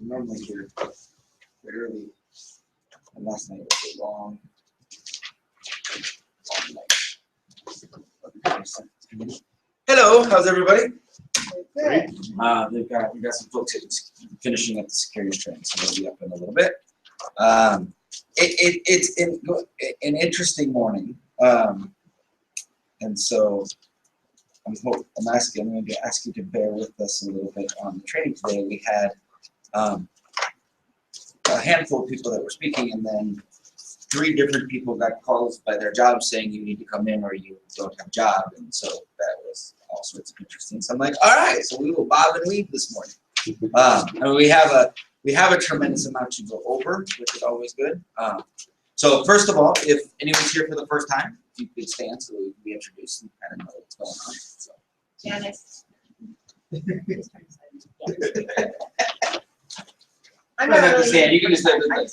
normally here very early, and last night was a long night. Hello, how's everybody? Good. We got some folks finishing up the securities training, so they'll be up in a little bit. It's an interesting morning, and so I'm going to ask you to bear with us a little bit on the training today. We had a handful of people that were speaking, and then 3 different people got calls by their job saying you need to come in or you don't have a job, and so that was all sorts of interesting. So I'm like, all right, so we will bob and weave this morning. And we have a tremendous amount to go over, which is always good. So first of all, if anyone's here for the first time, if you could stand so we can be introduced and kind of know what's going on. So. Janice. I'm not have to stand. You can just stand. Stand.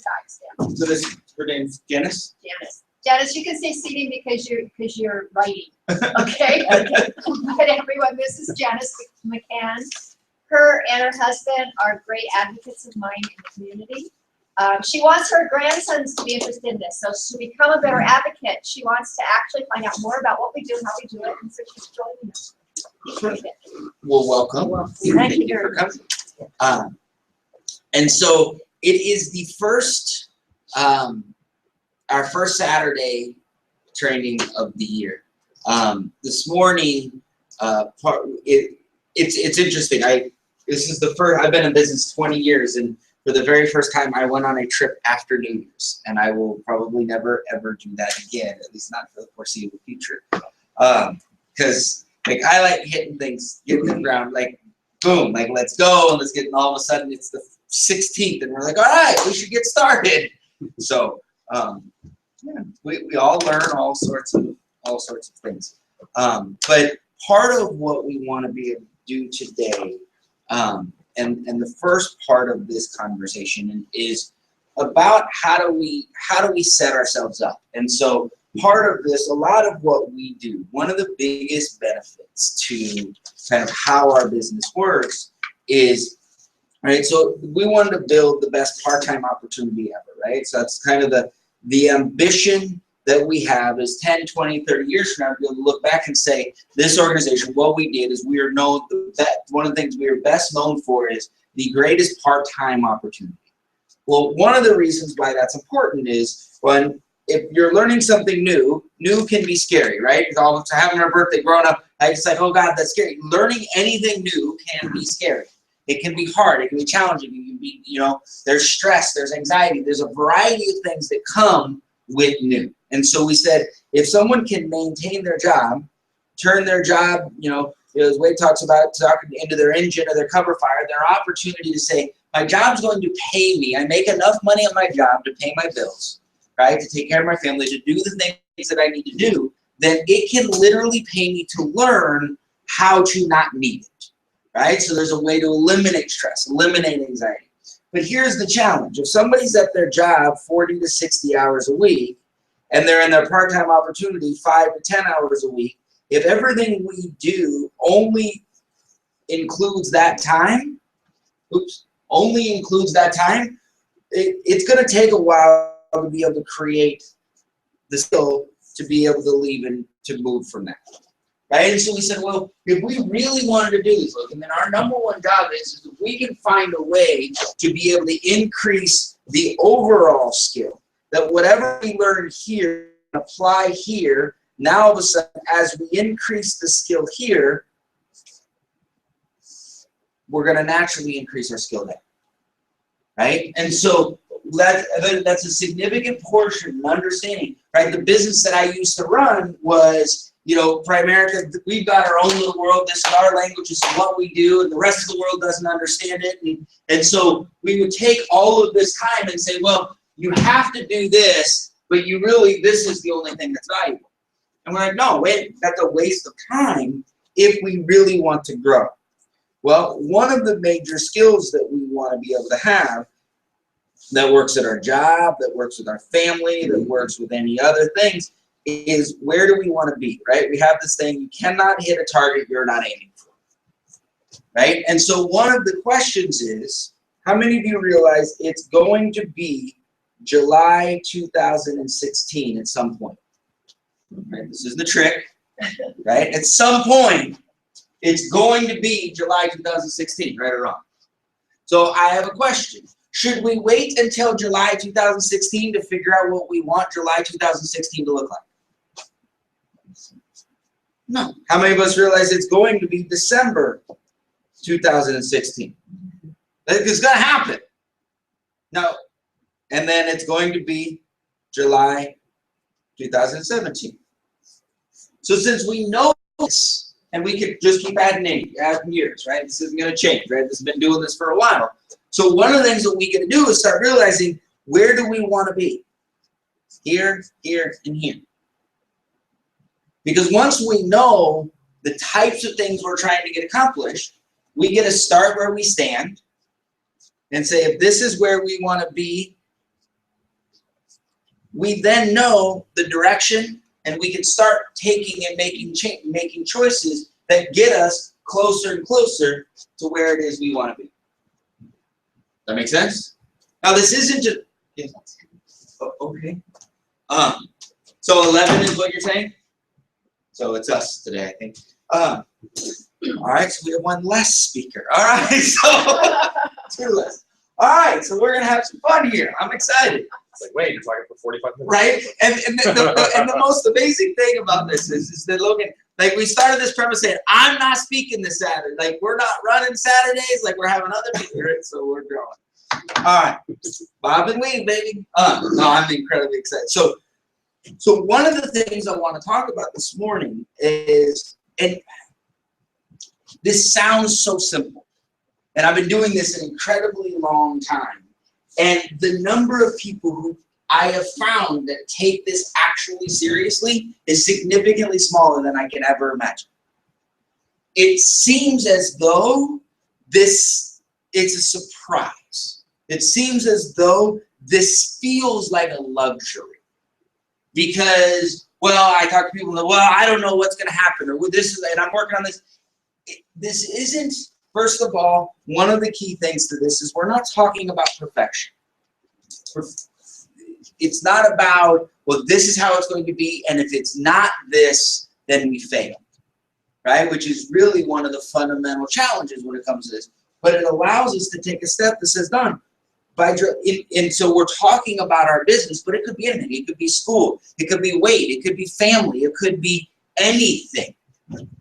So this, her name's Janice. Janice. Janice, you can say seating because you're writing. Okay. But everyone, this is Janice McCann. Her and her husband are great advocates of mine in the community. She wants her grandsons to be interested in this. So to become a better advocate, she wants to actually find out more about what we do and how we do it. And so she's joining us. Well, welcome. Thank you for coming. And so it is the first, our first Saturday training of the year. This morning, it's interesting. This is the first. I've been in business 20 years, and for the very first time, I went on a trip after New Year's, and I will probably never ever do that again, at least not for the foreseeable future. Because like I like hitting things, getting the ground, like boom, like let's go, and let's get. And all of a sudden, it's the 16th, and we're like, all right, we should get started. So yeah, we all learn all sorts of things. But part of what we want to be able to do today. And the first part of this conversation is about how do we set ourselves up. And so part of this, a lot of what we do, one of the biggest benefits to kind of how our business works is, right, so we wanted to build the best part-time opportunity ever, right? So that's kind of the ambition that we have is 10, 20, 30 years from now to be able to look back and say, this organization, what we did is we are known that one of the things we are best known for is the greatest part-time opportunity. Well, one of the reasons why that's important is if you're learning something new can be scary, right? Because all of us having our birthday growing up, I just like, oh God, that's scary. Learning anything new can be scary. It can be hard, it can be challenging, it can be, there's stress, there's anxiety, there's a variety of things that come with new. And so we said, if someone can maintain their job, turn their job, as Wade talks about, talking into their engine or their cover fire, their opportunity to say, my job's going to pay me. I make enough money on my job to pay my bills, right? To take care of my family, to do the things that I need to do, then it can literally pay me to learn how to not need it, right? So there's a way to eliminate stress, eliminate anxiety. But here's the challenge. If somebody's at their job 40 to 60 hours a week, and they're in their part-time opportunity 5 to 10 hours a week, if everything we do only includes that time, it's going to take a while to be able to create the skill to be able to leave and to move from that. Right? And so we said, well, if we really wanted to do this, and then our number one job is if we can find a way to be able to increase the overall skill, that whatever we learn here, apply here, now all of a sudden, as we increase the skill here, we're going to naturally increase our skill there. Right? And so that's a significant portion of understanding. Right? The business that I used to run was, Primerica, we've got our own little world. This is our language. This is what we do, and the rest of the world doesn't understand it. And so we would take all of this time and say, well, you have to do this, but this is the only thing that's valuable. And we're like, no, wait, that's a waste of time if we really want to grow. Well, one of the major skills that we want to be able to have that works at our job, that works with our family, that works with any other things, is where do we want to be, right? We have this thing, you cannot hit a target you're not aiming for, right? And so one of the questions is, How many of you realize it's going to be July 2016 at some point? Right? This is the trick, right? At some point, it's going to be July 2016, right or wrong? So I have a question. Should we wait until July 2016 to figure out what we want July 2016 to look like? No. How many of us realize it's going to be December 2016? It's going to happen. No. And then it's going to be July 2017. So since we know this, and we could just keep adding years, right? This isn't going to change, right? This has been doing this for a while. So one of the things that we can do is start realizing, where do we want to be? Here, here, and here. Because once we know the types of things we're trying to get accomplished, we get to start where we stand and say, if this is where we want to be, we then know the direction, and we can start taking and making choices that get us closer and closer to where it is we want to be. That make sense? Now this isn't just, yeah. Oh, okay. So 11 is what you're saying? So it's us today, I think. All right, so we have one less speaker. All right, so 2 less. All right, so we're gonna have some fun here. I'm excited. It's like, wait, you're talking for 45 minutes. Right? And the most amazing thing about this is that Logan, like, we started this premise saying, I'm not speaking this Saturday. Like, we're not running Saturdays. Like, we're having other people, right? So we're growing. All right. Bob and weave, baby. No, I'm incredibly excited. So one of the things I want to talk about this morning is, and this sounds so simple, and I've been doing this an incredibly long time. And the number of people who I have found that take this actually seriously is significantly smaller than I can ever imagine. It seems as though it's a surprise. It seems as though this feels like a luxury. Because, well, I talk to people, and well, I don't know what's going to happen, or this is, and I'm working on this. This isn't. First of all, one of the key things to this is we're not talking about perfection. It's not about, well, this is how it's going to be, and if it's not this, then we failed, right? Which is really one of the fundamental challenges when it comes to this. But it allows us to take a step that says, done. And so we're talking about our business, but it could be anything. It could be school. It could be weight. It could be family. It could be anything,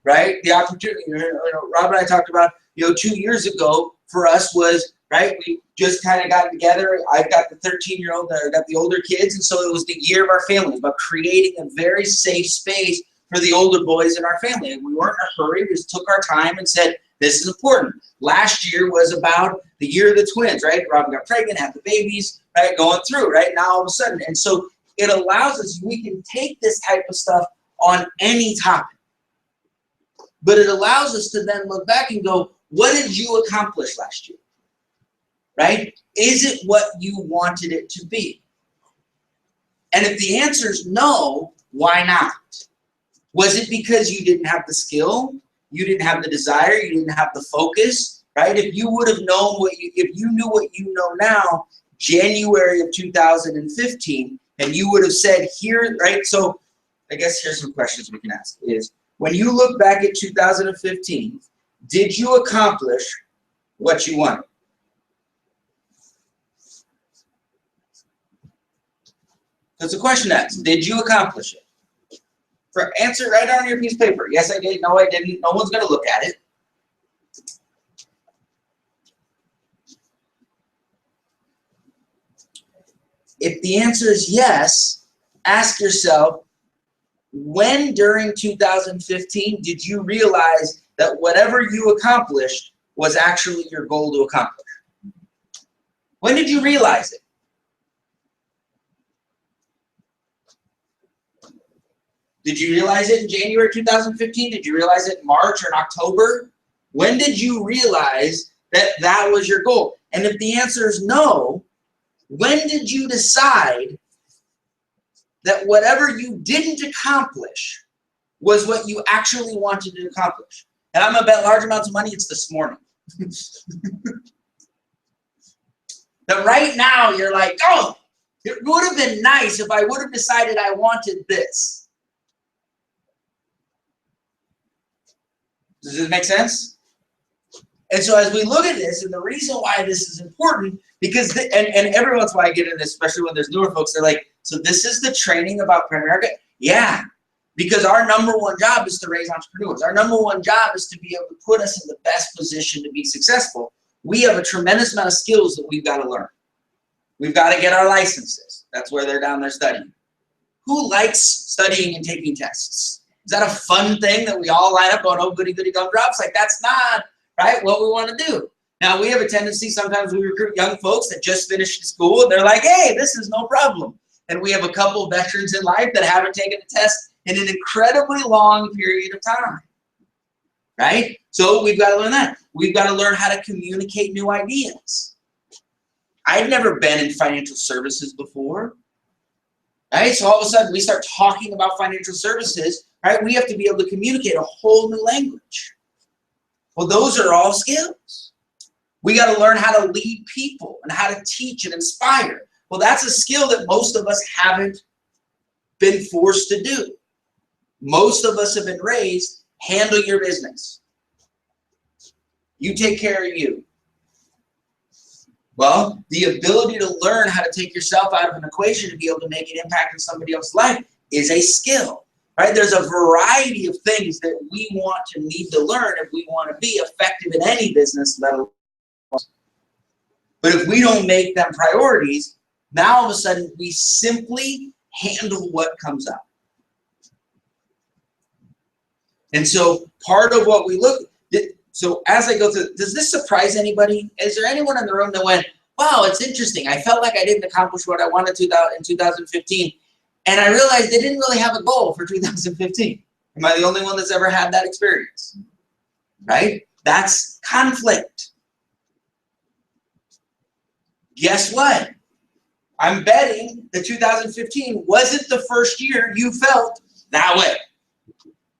right? The opportunity, Rob and I talked about, 2 years ago for us was, right, we just kind of got together. I've got the 13-year-old, I got the older kids, and so it was the year of our family. It was about creating a very safe space for the older boys in our family. And we weren't in a hurry. We just took our time and said, this is important. Last year was about the year of the twins, right? Robin got pregnant, had the babies, right, going through, right, now all of a sudden. And so it allows us, we can take this type of stuff on any topic. But it allows us to then look back and go, what did you accomplish last year? Right? Is it what you wanted it to be? And if the answer is no, why not? Was it because you didn't have the skill? You didn't have the desire? You didn't have the focus? Right? If you would have known if you knew what you know now, January of 2015, and you would have said here, right? So I guess here's some questions we can ask is, when you look back at 2015, did you accomplish what you wanted? That's the question asked. Did you accomplish it? Answer right on your piece of paper. Yes, I did. No, I didn't. No one's going to look at it. If the answer is yes, ask yourself, when during 2015 did you realize that whatever you accomplished was actually your goal to accomplish? When did you realize it? Did you realize it in January 2015? Did you realize it in March or in October? When did you realize that that was your goal? And if the answer is no, when did you decide that whatever you didn't accomplish was what you actually wanted to accomplish? And I'm going to bet large amounts of money it's this morning. That right now you're like, oh, it would have been nice if I would have decided I wanted this. Does this make sense? And so as we look at this, and the reason why this is important, because, and every once in a while I get in this, especially when there's newer folks, they're like, so this is the training about primary market? Yeah, because our number one job is to raise entrepreneurs. Our number one job is to be able to put us in the best position to be successful. We have a tremendous amount of skills that we've got to learn. We've got to get our licenses. That's where they're down there studying. Who likes studying and taking tests? Is that a fun thing that we all line up on, oh, goody, goody, gumdrops? Like, that's not, right, what we want to do. Now, we have a tendency, sometimes we recruit young folks that just finished school, and they're like, hey, this is no problem. And we have a couple of veterans in life that haven't taken a test in an incredibly long period of time, right? So we've got to learn that. We've got to learn how to communicate new ideas. I've never been in financial services before, right? So all of a sudden we start talking about financial services, right? We have to be able to communicate a whole new language. Well, those are all skills. We got to learn how to lead people and how to teach and inspire. Well, that's a skill that most of us haven't been forced to do. Most of us have been raised, handle your business. You take care of you. Well, the ability to learn how to take yourself out of an equation to be able to make an impact in somebody else's life is a skill, right? There's a variety of things that we want to need to learn if we want to be effective in any business level. But if we don't make them priorities, now all of a sudden we simply handle what comes up. And so part of what we look at, so as I go through, does this surprise anybody? Is there anyone in the room that went, wow, it's interesting. I felt like I didn't accomplish what I wanted to in 2015. And I realized they didn't really have a goal for 2015. Am I the only one that's ever had that experience? Right? That's conflict. Guess what? I'm betting that 2015 wasn't the first year you felt that way.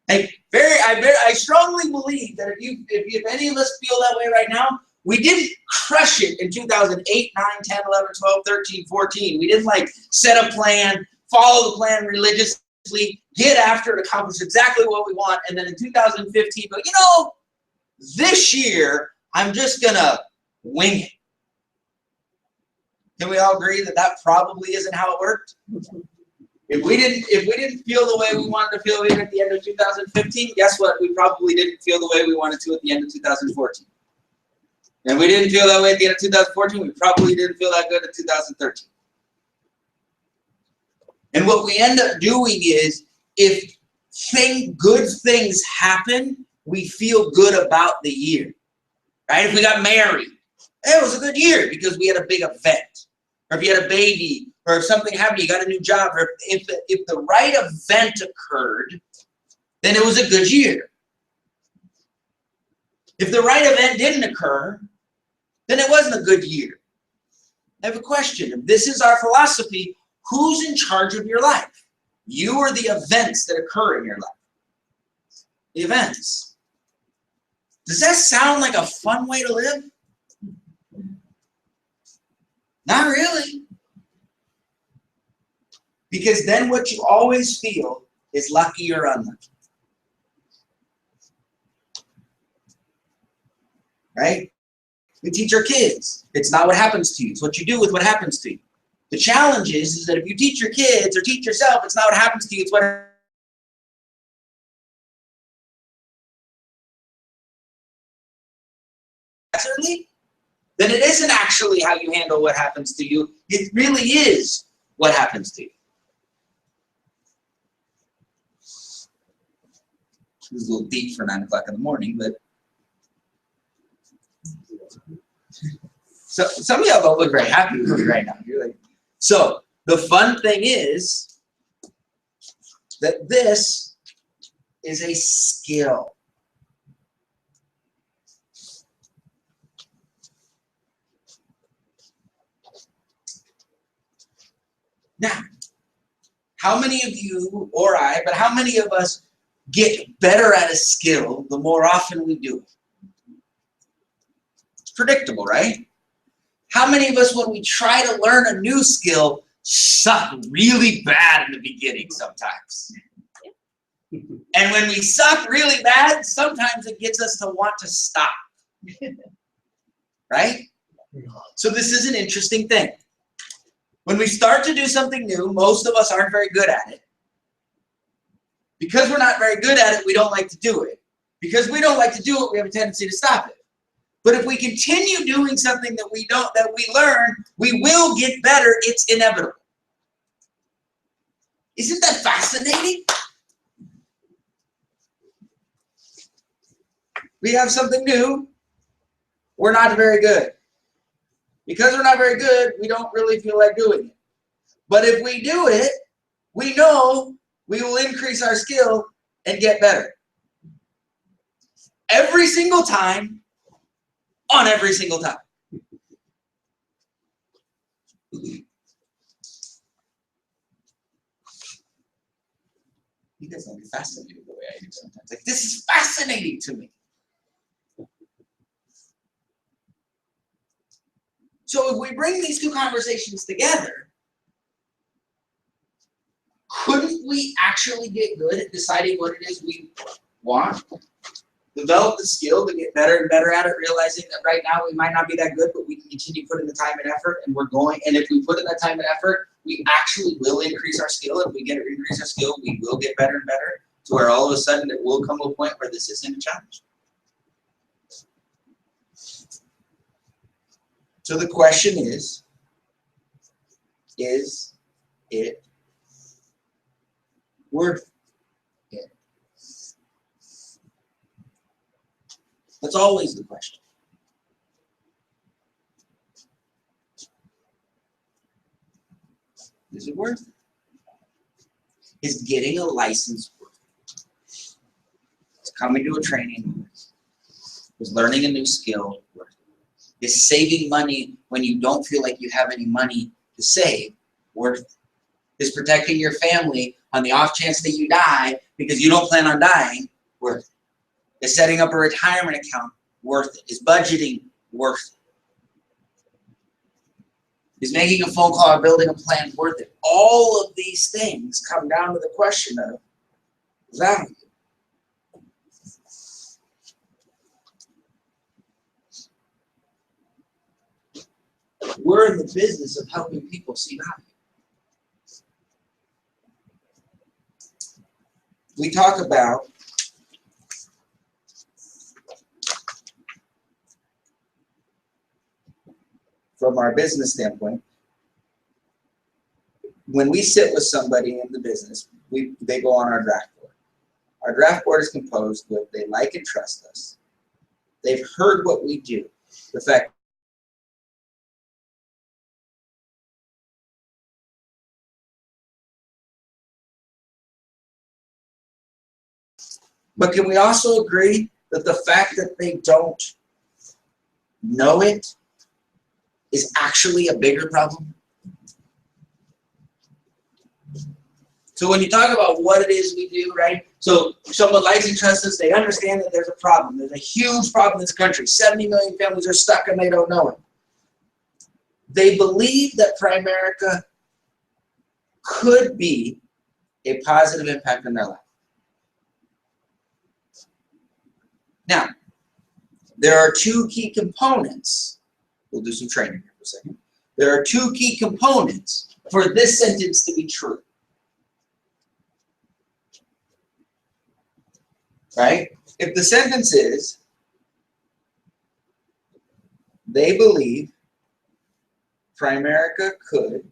I strongly believe that if any of us feel that way right now, we didn't crush it in 2008, 9, 10, 11, 12, 13, 14. We didn't like set a plan, follow the plan religiously, get after it, accomplish exactly what we want, and then in 2015, but you know, this year, I'm just gonna wing it. Can we all agree that that probably isn't how it worked? If we didn't feel the way we wanted to feel even at the end of 2015, guess what? We probably didn't feel the way we wanted to at the end of 2014. And we didn't feel that way at the end of 2014, we probably didn't feel that good in 2013. And what we end up doing is, if good things happen, we feel good about the year, right? If we got married, it was a good year because we had a big event. Or if you had a baby, or if something happened, you got a new job, or if the right event occurred, then it was a good year. If the right event didn't occur, then it wasn't a good year. I have a question. If this is our philosophy, who's in charge of your life? You or the events that occur in your life? The events. Does that sound like a fun way to live? Not really. Because then what you always feel is lucky or unlucky. Right? We teach our kids, it's not what happens to you, it's what you do with what happens to you. The challenge is that if you teach your kids or teach yourself, it's not what happens to you, it's what then it isn't actually how you handle what happens to you. It really is what happens to you. This is a little deep for 9 o'clock in the morning, but so some of y'all don't look very happy with me right now. You're like, so the fun thing is that this is a skill. Now, how many of you, or but how many of us get better at a skill the more often we do it? It's predictable, right? How many of us, when we try to learn a new skill, suck really bad in the beginning sometimes? And when we suck really bad, sometimes it gets us to want to stop. Right? So this is an interesting thing. When we start to do something new, most of us aren't very good at it. Because we're not very good at it, we don't like to do it. Because we don't like to do it, we have a tendency to stop it. But if we continue doing something that we learn, we will get better. It's inevitable. Isn't that fascinating? We have something new. We're not very good. Because we're not very good, we don't really feel like doing it. But if we do it, we know we will increase our skill and get better. Every single time, on every single time. You guys don't get fascinated the way I do sometimes. Like, this is fascinating to me. So if we bring these two conversations together, couldn't we actually get good at deciding what it is we want? Develop the skill to get better and better at it, realizing that right now we might not be that good, but we can continue putting the time and effort, and we're going. And if we put in that time and effort, we actually will increase our skill. If we increase our skill, we will get better and better, to where all of a sudden it will come to a point where this isn't a challenge. So the question is it worth it? That's always the question. Is it worth it? Is getting a license worth it? Is coming to a training worth it? Is learning a new skill worth it? Is saving money when you don't feel like you have any money to save worth it? Is protecting your family on the off chance that you die because you don't plan on dying worth it? Is setting up a retirement account worth it? Is budgeting worth it? Is making a phone call or building a plan worth it? All of these things come down to the question of value. We're in the business of helping people see value. We talk about from our business standpoint, when we sit with somebody in the business, they go on our draft board. Our draft board is composed with they like and trust us. They've heard what we do. The fact But can we also agree that the fact that they don't know it is actually a bigger problem? So when you talk about what it is we do, right? So someone likes and trusts us, they understand that there's a problem. There's a huge problem in this country. 70 million families are stuck and they don't know it. They believe that Primerica could be a positive impact in their life. Now, there are two key components. We'll do some training here for a second. There are two key components for this sentence to be true. Right? If the sentence is, they believe Primerica could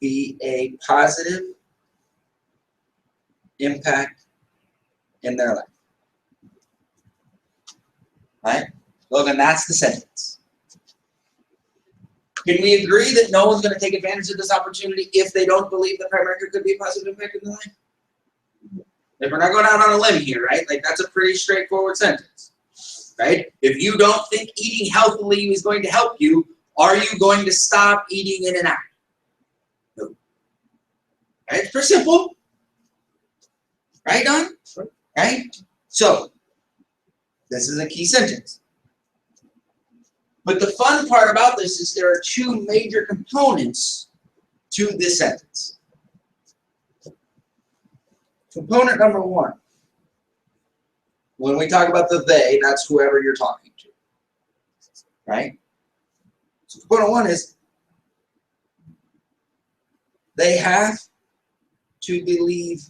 be a positive impact in their life. Right? Well, then that's the sentence. Can we agree that no one's going to take advantage of this opportunity if they don't believe that Primerica could be a positive impact in their life? If we're not going out on a limb here, right? Like, that's a pretty straightforward sentence, right? If you don't think eating healthily is going to help you, are you going to stop eating in and out? No. Right? It's pretty simple. Right, Don? Right? So, this is a key sentence. But the fun part about this is there are two major components to this sentence. Component number one, when we talk about the they, that's whoever you're talking to, right? So component one is they have to believe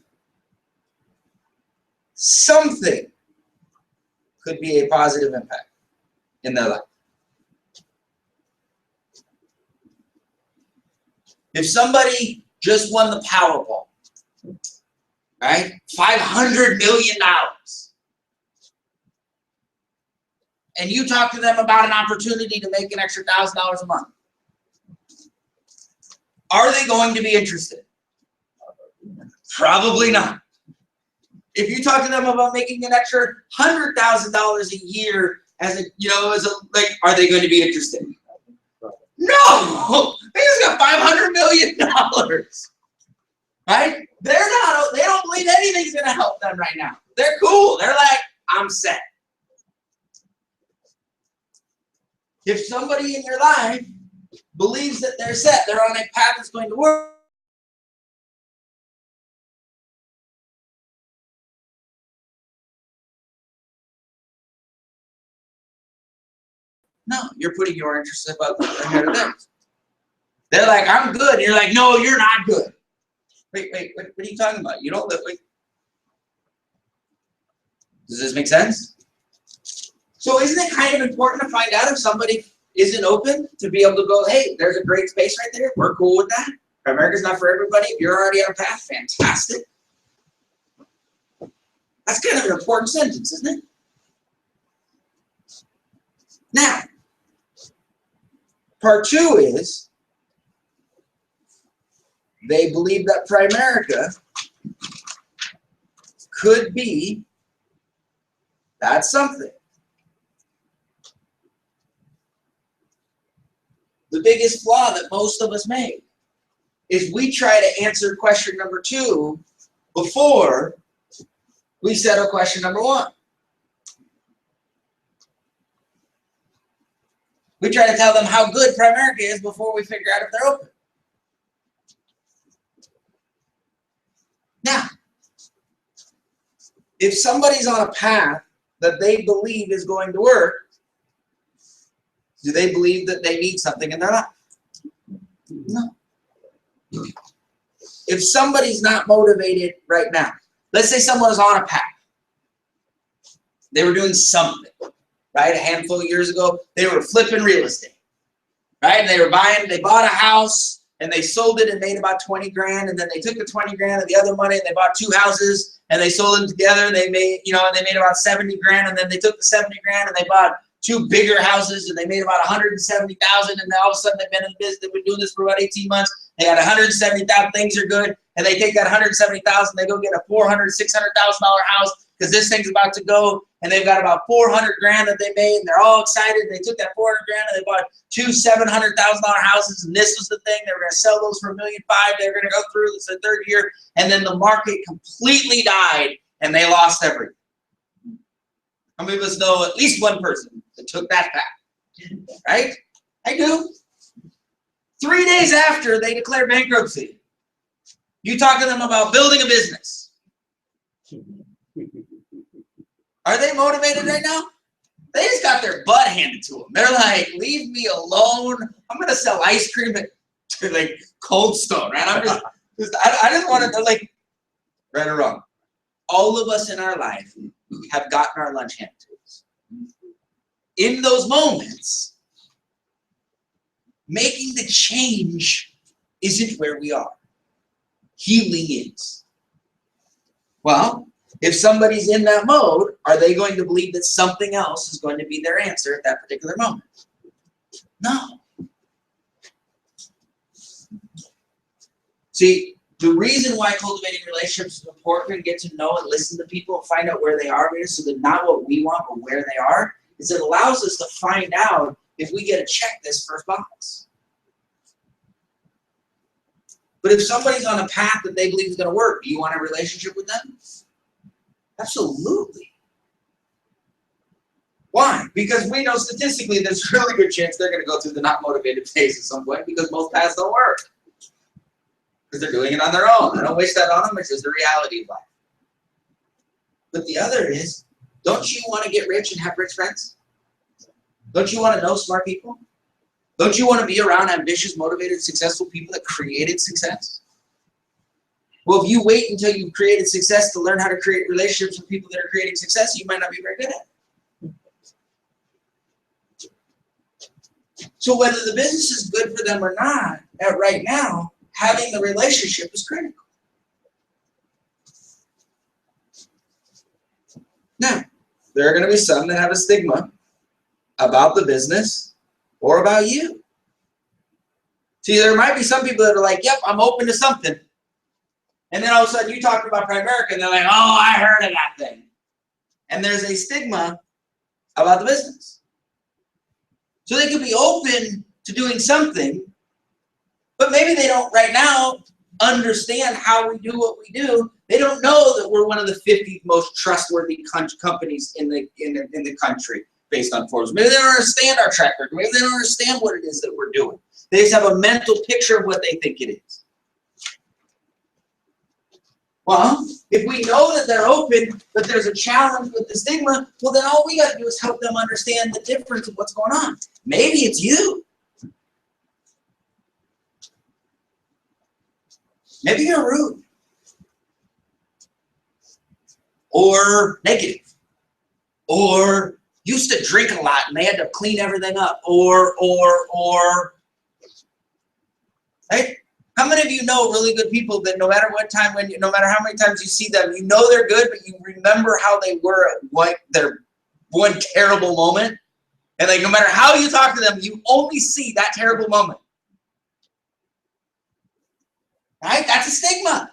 something could be a positive impact in their life. If somebody just won the Powerball, right? $500 million. And you talk to them about an opportunity to make an extra $1,000 a month. Are they going to be interested? Probably not. If you talk to them about making an extra $100,000 a year as a, are they going to be interested? No! They just got $500 million. Right? They don't believe anything's gonna help them right now. They're cool. They're like, I'm set. If somebody in your life believes that they're set, they're on a path that's going to work, no, you're putting your interests ahead of theirs. They're like, I'm good. And you're like, no, you're not good. Wait, what are you talking about? You don't live, wait. Does this make sense? So isn't it kind of important to find out if somebody isn't open to be able to go, hey, there's a great space right there. We're cool with that. America's not for everybody. If you're already on a path, fantastic. That's kind of an important sentence, isn't it? Now, part two is they believe that Primerica could be that something. The biggest flaw that most of us make is we try to answer question number two before we settle question number one. We try to tell them how good Primerica is before we figure out if they're open. Now, if somebody's on a path that they believe is going to work, do they believe that they need something in their life? No. If somebody's not motivated right now, let's say someone is on a path. They were doing something, right? A handful of years ago, they were flipping real estate, right? They bought a house and they sold it and made about 20 grand. And then they took the 20 grand and the other money and they bought two houses and they sold them together. And they made, they made about 70 grand. And then they took the 70 grand and they bought two bigger houses and they made about 170,000. And then all of a sudden they've been in the business, they've been doing this for about 18 months. They got 170,000, things are good. And they take that 170,000, they go get a $400,000, $600,000 house because this thing's about to go. And they've got about 400 grand that they made, and they're all excited. They took that 400 grand and they bought two $700,000 houses, and this was the thing. They were going to sell those for $1.5 million. They were going to go through this the third year, and then the market completely died, and they lost everything. How many of us know at least one person that took that path? Right? I do. 3 days after they declare bankruptcy, you talk to them about building a business. Are they motivated right now? They just got their butt handed to them. They're like, leave me alone. I'm going to sell ice cream at like Cold Stone, right? I just want to, like, right or wrong. All of us in our life have gotten our lunch handed to us. In those moments, making the change isn't where we are. Healing is. Well, if somebody's in that mode, are they going to believe that something else is going to be their answer at that particular moment? No. See, the reason why cultivating relationships is important and get to know and listen to people and find out where they are, so that not what we want, but where they are, is it allows us to find out if we get to check this first box. But if somebody's on a path that they believe is going to work, do you want a relationship with them? Absolutely. Why? Because we know statistically there's a really good chance they're going to go through the not motivated phase at some point because most paths don't work. Because they're doing it on their own. I don't wish that on them, it's just the reality of life. But the other is, don't you want to get rich and have rich friends? Don't you want to know smart people? Don't you want to be around ambitious, motivated, successful people that created success? Well, if you wait until you've created success to learn how to create relationships with people that are creating success, you might not be very good at it. So whether the business is good for them or not, right now, having the relationship is critical. Now, there are going to be some that have a stigma about the business or about you. See, there might be some people that are like, yep, I'm open to something. And then all of a sudden you talk about Primerica and they're like, oh, I heard of that thing. And there's a stigma about the business. So they could be open to doing something, but maybe they don't right now understand how we do what we do. They don't know that we're one of the 50 most trustworthy companies in the country based on Forbes. Maybe they don't understand our track record. Maybe they don't understand what it is that we're doing. They just have a mental picture of what they think it is. Well, if we know that they're open, but there's a challenge with the stigma, well, then all we got to do is help them understand the difference of what's going on. Maybe it's you. Maybe you're rude. Or negative. Or used to drink a lot and they had to clean everything up. Or, right? How many of you know really good people that no matter what time, no matter how many times you see them, you know they're good, but you remember how they were at their one terrible moment? And like no matter how you talk to them, you only see that terrible moment. Right? That's a stigma.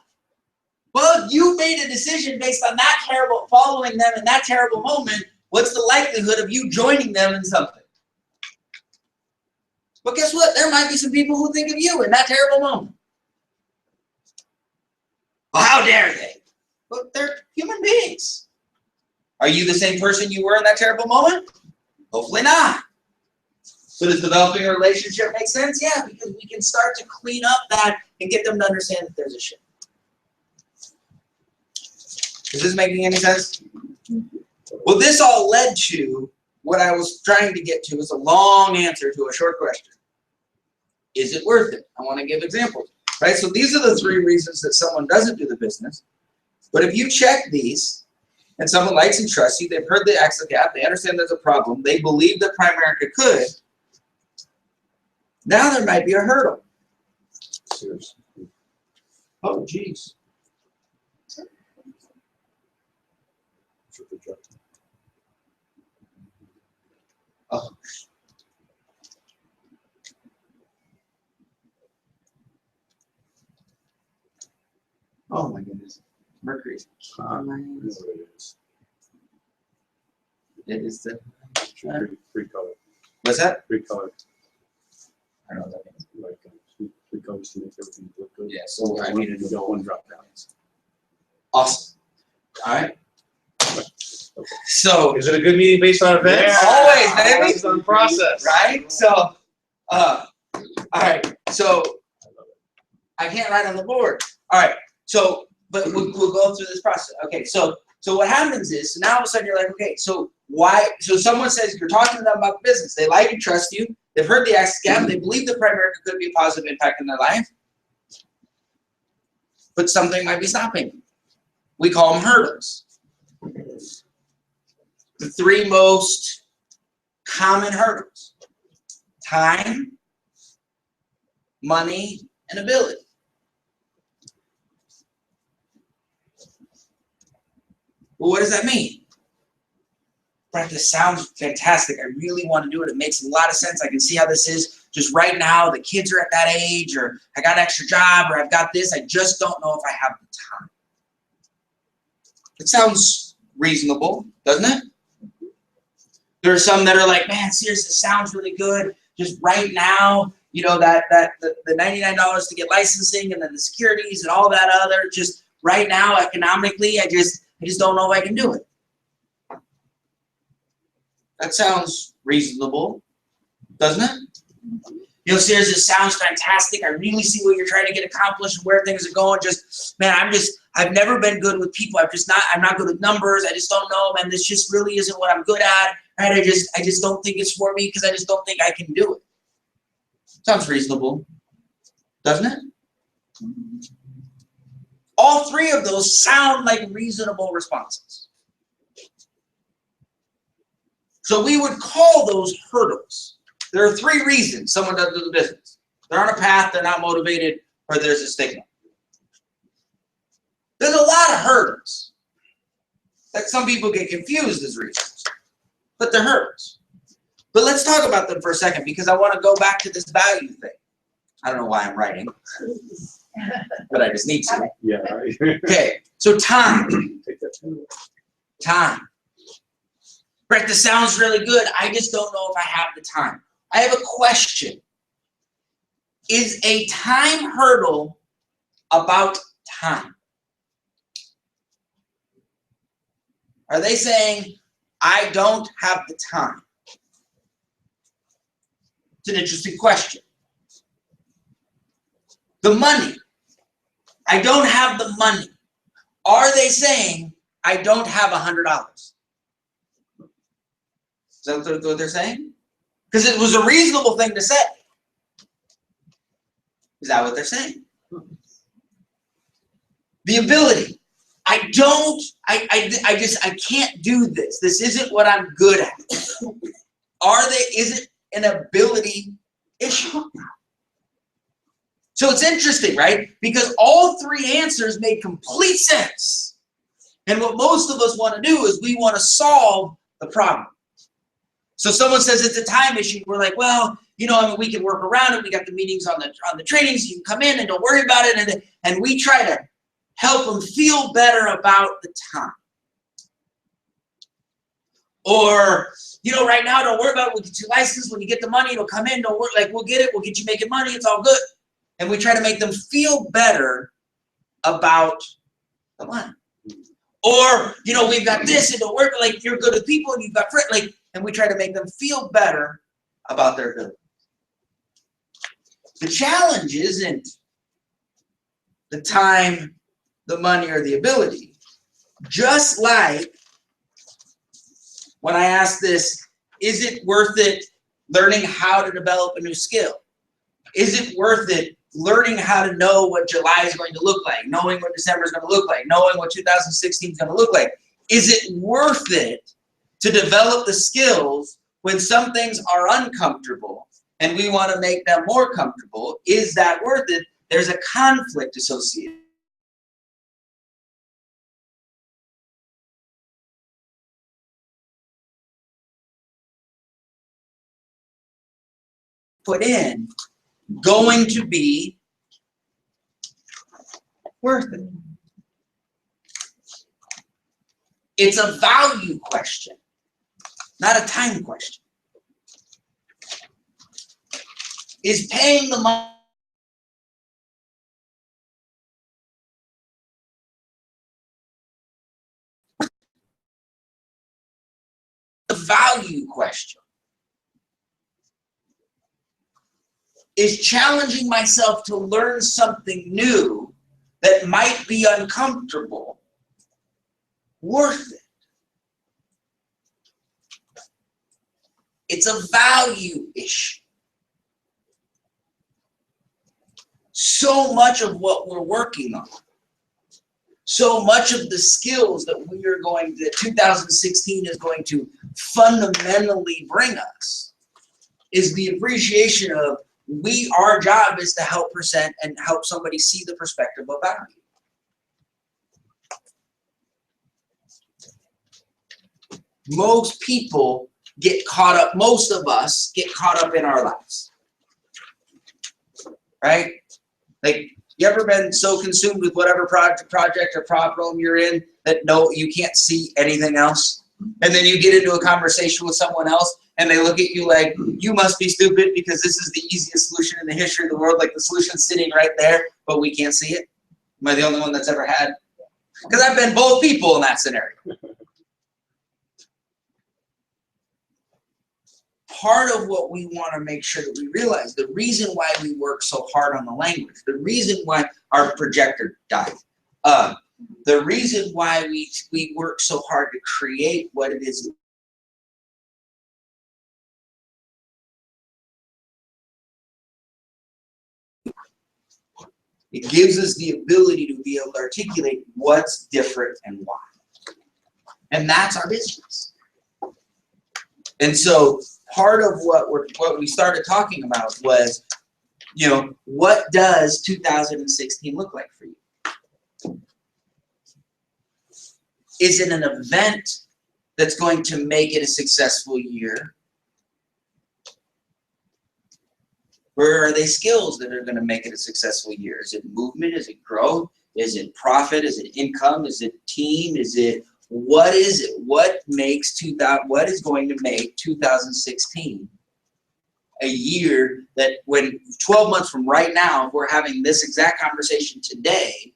Well, if you made a decision based on that terrible, following them in that terrible moment, what's the likelihood of you joining them in something? But guess what? There might be some people who think of you in that terrible moment. Well, how dare they? But they're human beings. Are you the same person you were in that terrible moment? Hopefully not. So does developing a relationship make sense? Yeah, because we can start to clean up that and get them to understand that there's a shift. Is this making any sense? Well, this all led to what I was trying to get to is a long answer to a short question. Is it worth it? I want to give examples, right? So these are the 3 reasons that someone doesn't do the business. But if you check these and someone likes and trusts you, they've heard the access gap, they understand there's a problem, they believe that Primerica could, now there might be a hurdle. Seriously. Oh, geez. Oh. Oh my goodness. Mercury's killing my hands. It is the Free color. what's that? Free color. I don't know what that means. Like free colors to make everything look good. Yeah, so I mean you got one drop down. awesome. Alright. So Is it a good meeting based on events? Yeah. Always, baby. Based on process. right? So alright, so I can't write on the board. Alright, so but we'll go through this process. Okay, so what happens is, so now all of a sudden you're like, okay, so why? So someone says you're talking to them about the business. They like and trust you. They've heard the access gap. They believe that Primerica could be a positive impact in their life. But something might be stopping them. We call them hurdles. The 3 most common hurdles: time, money, and ability. Well, what does that mean? Brett, this sounds fantastic. I really want to do it. It makes a lot of sense. I can see how this is. Just right now, the kids are at that age, or I got an extra job, or I've got this. I just don't know if I have the time. It sounds reasonable, doesn't it? There are some that are like, man, seriously, it sounds really good. Just right now, you know, the $99 to get licensing and then the securities and all that other, just right now, economically, I just don't know if I can do it. That sounds reasonable, doesn't it? You know, Sears, this sounds fantastic. I really see what you're trying to get accomplished and where things are going. Just, man, I've never been good with people. I'm not good with numbers. I just don't know, man. This just really isn't what I'm good at. Right? I just don't think it's for me because I just don't think I can do it. Sounds reasonable, doesn't it? All three of those sound like reasonable responses. So we would call those hurdles. There are three reasons someone doesn't do the business. They're on a path, they're not motivated, or there's a stigma. There's a lot of hurdles that some people get confused as reasons, but they're hurdles. But let's talk about them for a second because I want to go back to this value thing. I don't know why I'm writing, but I just need to. Yeah, right. Okay, so time. Take that pen away. Time. Brett, this sounds really good. I just don't know if I have the time. I have a question. Is a time hurdle about time? Are they saying, I don't have the time? It's an interesting question. The money. I don't have the money. Are they saying, I don't have $100? Is that what they're saying? Because it was a reasonable thing to say. Is that what they're saying? The ability. I can't do this. This isn't what I'm good at. Is it an ability issue? So it's interesting, right? Because all three answers made complete sense. And what most of us want to do is we want to solve the problem. So someone says it's a time issue. We're like, well, you know, I mean, we can work around it. We got the meetings on the trainings. You can come in and don't worry about it. And we try to help them feel better about the time. Or, you know, right now, don't worry about it. We'll get you licensed. When you get the money, it'll come in. Don't worry. Like, we'll get it. We'll get you making money. It's all good. And we try to make them feel better about the money. Or, you know, we've got this. And don't worry. Like, you're good with people and you've got friends. Like, and we try to make them feel better about their ability. The challenge isn't the time, the money, or the ability. Just like when I asked this, is it worth it learning how to develop a new skill? Is it worth it learning how to know what July is going to look like, knowing what December is going to look like, knowing what 2016 is going to look like? Is it worth it to develop the skills when some things are uncomfortable and we want to make them more comfortable? Is that worth it? There's a conflict associated. Put in going to be worth it. It's a value question, not a time question. Is paying the money a value question? Is challenging myself to learn something new that might be uncomfortable worth it? It's a value issue. So much of what we're working on, so much of the skills that we are going to, 2016 is going to fundamentally bring us, is the appreciation of our job is to help present and help somebody see the perspective of value. Most people get caught up, most of us get caught up in our lives. Right? Like, you ever been so consumed with whatever project or problem you're in that you can't see anything else? And then you get into a conversation with someone else and they look at you like, you must be stupid because this is the easiest solution in the history of the world. Like, the solution's sitting right there, but we can't see it. Am I the only one that's ever had? Because I've been both people in that scenario. part of what we want to make sure that we realize, the reason why we work so hard on the language, the reason why our projector died, the reason why we work so hard to create what it is. It gives us the ability to be able to articulate what's different and why. And that's our business. And so part of what we started talking about was, you know, what does 2016 look like for you? Is it an event that's going to make it a successful year? Or are they skills that are going to make it a successful year? Is it movement? Is it growth? Is it profit? Is it income? Is it team? Is it, what is it? What is going to make 2016 a year that when 12 months from right now, if we're having this exact conversation today,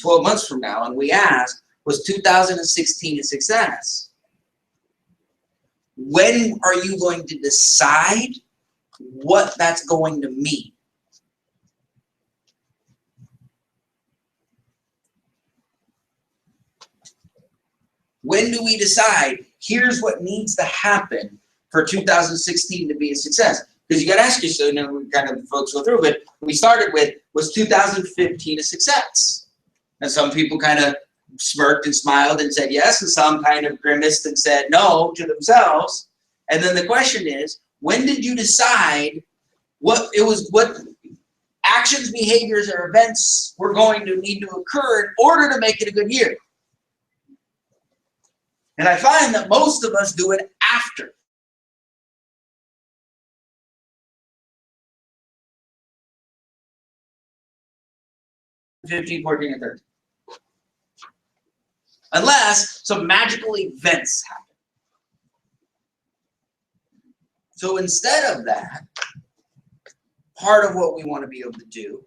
12 months from now, and we ask, was 2016 a success? When are you going to decide what that's going to mean? When do we decide, here's what needs to happen for 2016 to be a success? Because you got to ask yourself, and we kind of folks go through, but we started with, was 2015 a success? And some people kind of smirked and smiled and said yes, and some kind of grimaced and said no to themselves. And then the question is, when did you decide what actions, behaviors, or events were going to need to occur in order to make it a good year? And I find that most of us do it after. $15, $14, and $13. Unless some magical events happen. So instead of that, part of what we want to be able to do,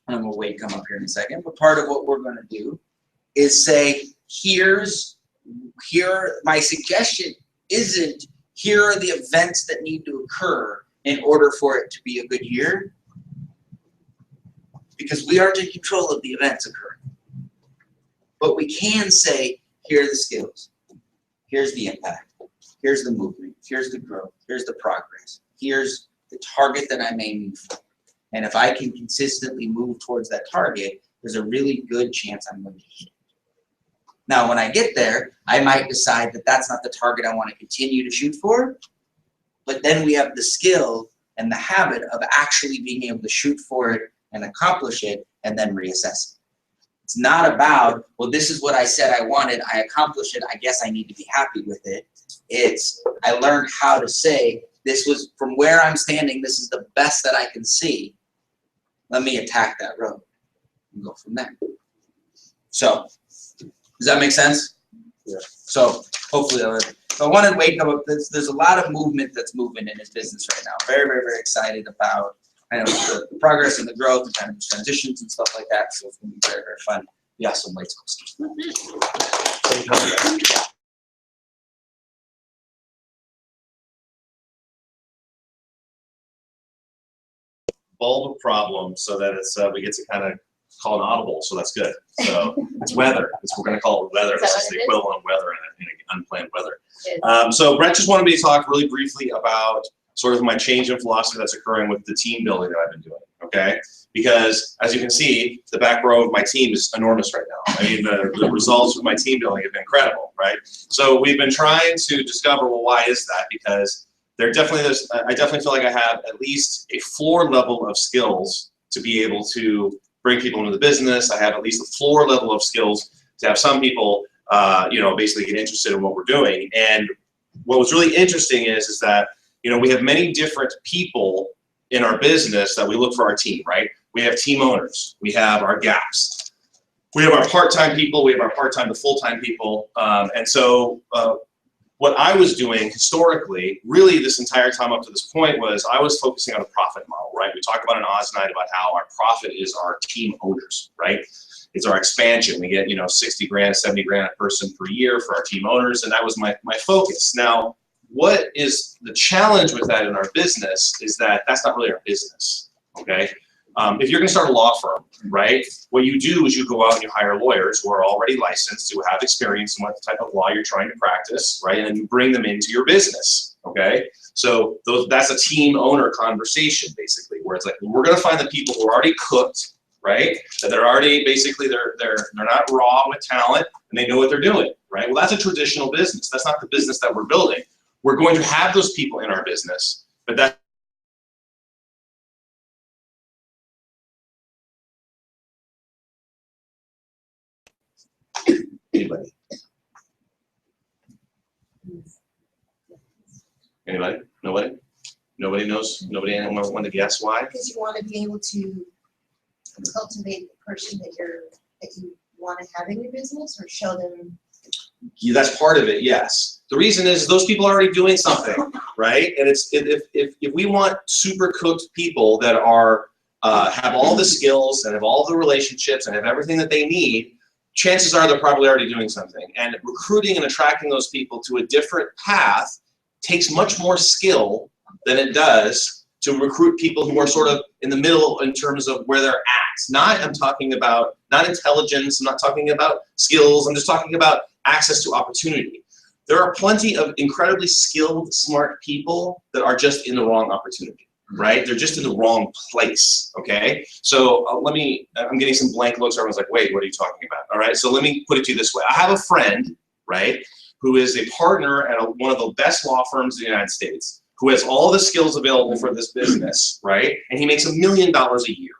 and I'm going to wait, come up here in a second, but part of what we're going to do is say, here, my suggestion isn't, here are the events that need to occur in order for it to be a good year, because we aren't in control of the events occurring. But we can say, here are the skills, here's the impact, here's the movement, here's the growth, here's the progress, here's the target that I'm aiming for. And if I can consistently move towards that target, there's a really good chance I'm going to hit it. Now, when I get there, I might decide that that's not the target I want to continue to shoot for, but then we have the skill and the habit of actually being able to shoot for it and accomplish it and then reassess it. It's not about, well, this is what I said I wanted, I accomplished it, I guess I need to be happy with it. It's, I learned how to say, this was, from where I'm standing, this is the best that I can see. Let me attack that road and go from there. So, does that make sense? Yeah. So, hopefully, I wanted to wake up. There's a lot of movement that's moving in his business right now. Very, very, very excited about kind of the progress and the growth and kind of transitions and stuff like that. So it's going to be very, very fun. Yeah, some weights. Bulb a problem so that it's we get to kind of call an audible, so that's good. So it's weather. We're going to call it weather. This is the equivalent of weather in unplanned weather. So Brett just wanted me to talk really briefly about sort of my change in philosophy that's occurring with the team building that I've been doing, okay? Because as you can see, the back row of my team is enormous right now. I mean, the results with my team building have been incredible, right? So we've been trying to discover, well, why is that? Because I definitely feel like I have at least a floor level of skills to be able to bring people into the business. I have at least a floor level of skills to have some people, you know, basically get interested in what we're doing. And what was really interesting is that, you know, we have many different people in our business that we look for our team, right? We have team owners, we have our gaps, we have our part-time people, we have our part-time to full-time people. And so what I was doing historically, really this entire time up to this point, was I was focusing on a profit model, right? We talk about an AA'z night about how our profit is our team owners, right? It's our expansion. We get, you know, 60 grand, 70 grand a person per year for our team owners, and that was my focus. Now, what is the challenge with that in our business is that that's not really our business, okay? If you're gonna start a law firm, right, what you do is you go out and you hire lawyers who are already licensed, who have experience in what type of law you're trying to practice, right, and then you bring them into your business, okay? So that's a team owner conversation, basically, where it's like, we're gonna find the people who are already cooked, right, that they're already, basically, they're not raw with talent, and they know what they're doing, right? Well, that's a traditional business. That's not the business that we're building. We're going to have those people in our business, but that anybody? Anybody? Nobody? Nobody knows? Nobody anyone want to guess why? Because you want to be able to cultivate the person that you want to have in your business, or show them. Yeah, that's part of it, yes. The reason is those people are already doing something, right? And it's if we want super cooked people that are have all the skills and have all the relationships and have everything that they need, chances are they're probably already doing something. And recruiting and attracting those people to a different path takes much more skill than it does to recruit people who are sort of in the middle in terms of where they're at. I'm talking about not intelligence, I'm not talking about skills, I'm just talking about access to opportunity. There are plenty of incredibly skilled, smart people that are just in the wrong opportunity, right? They're just in the wrong place, okay? So I'm getting some blank looks. Everyone's like, wait, what are you talking about? All right, so let me put it to you this way. I have a friend, right, who is a partner at one of the best law firms in the United States, who has all the skills available for this business, right? And he makes $1 million a year,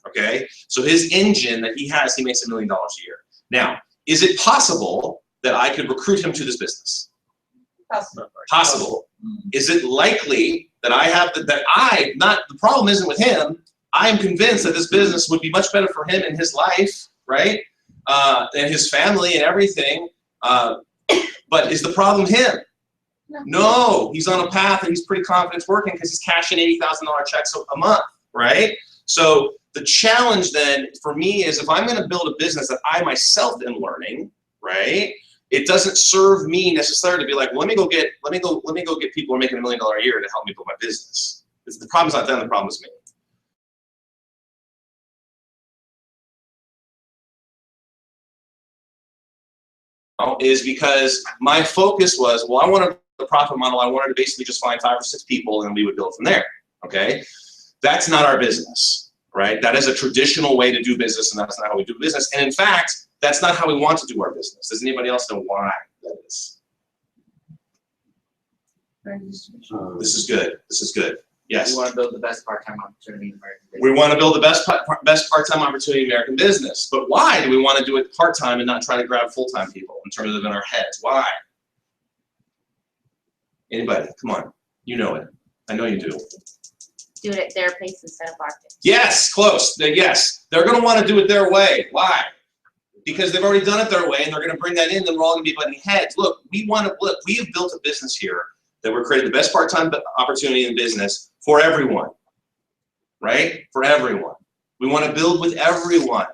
okay? So his engine that he has, he makes $1 million a year. Now, is it possible that I could recruit him to this business? Possible. Is it likely that the problem isn't with him. I am convinced that this business would be much better for him in his life, right? And his family and everything. But is the problem him? No, he's on a path and he's pretty confident it's working because he's cashing $80,000 checks a month, right? So the challenge then for me is if I'm going to build a business that I myself am learning, right? It doesn't serve me necessarily to be like, let me go get people who are making $1 million a year to help me build my business. The problem's not them, the problem is me. Is because my focus was, well, I wanted the profit model. I wanted to basically just find 5 or 6 people and we would build from there. Okay, that's not our business, right? That is a traditional way to do business, and that's not how we do business. And in fact, that's not how we want to do our business. Does anybody else know why that is? This is good. This is good. Yes. We want to build the best part-time opportunity in American business. We want to build the best part-time opportunity in American business. But why do we want to do it part-time and not try to grab full-time people in terms of in our heads? Why? Anybody? Come on. You know it. I know you do. Do it at their pace instead of our pace. Yes, close. Yes. They're going to want to do it their way. Why? Because they've already done it their way and they're going to bring that in, then we're all going to be butting heads. Look, we have built a business here that we're creating the best part-time opportunity in business for everyone, right? For everyone. We want to build with everyone,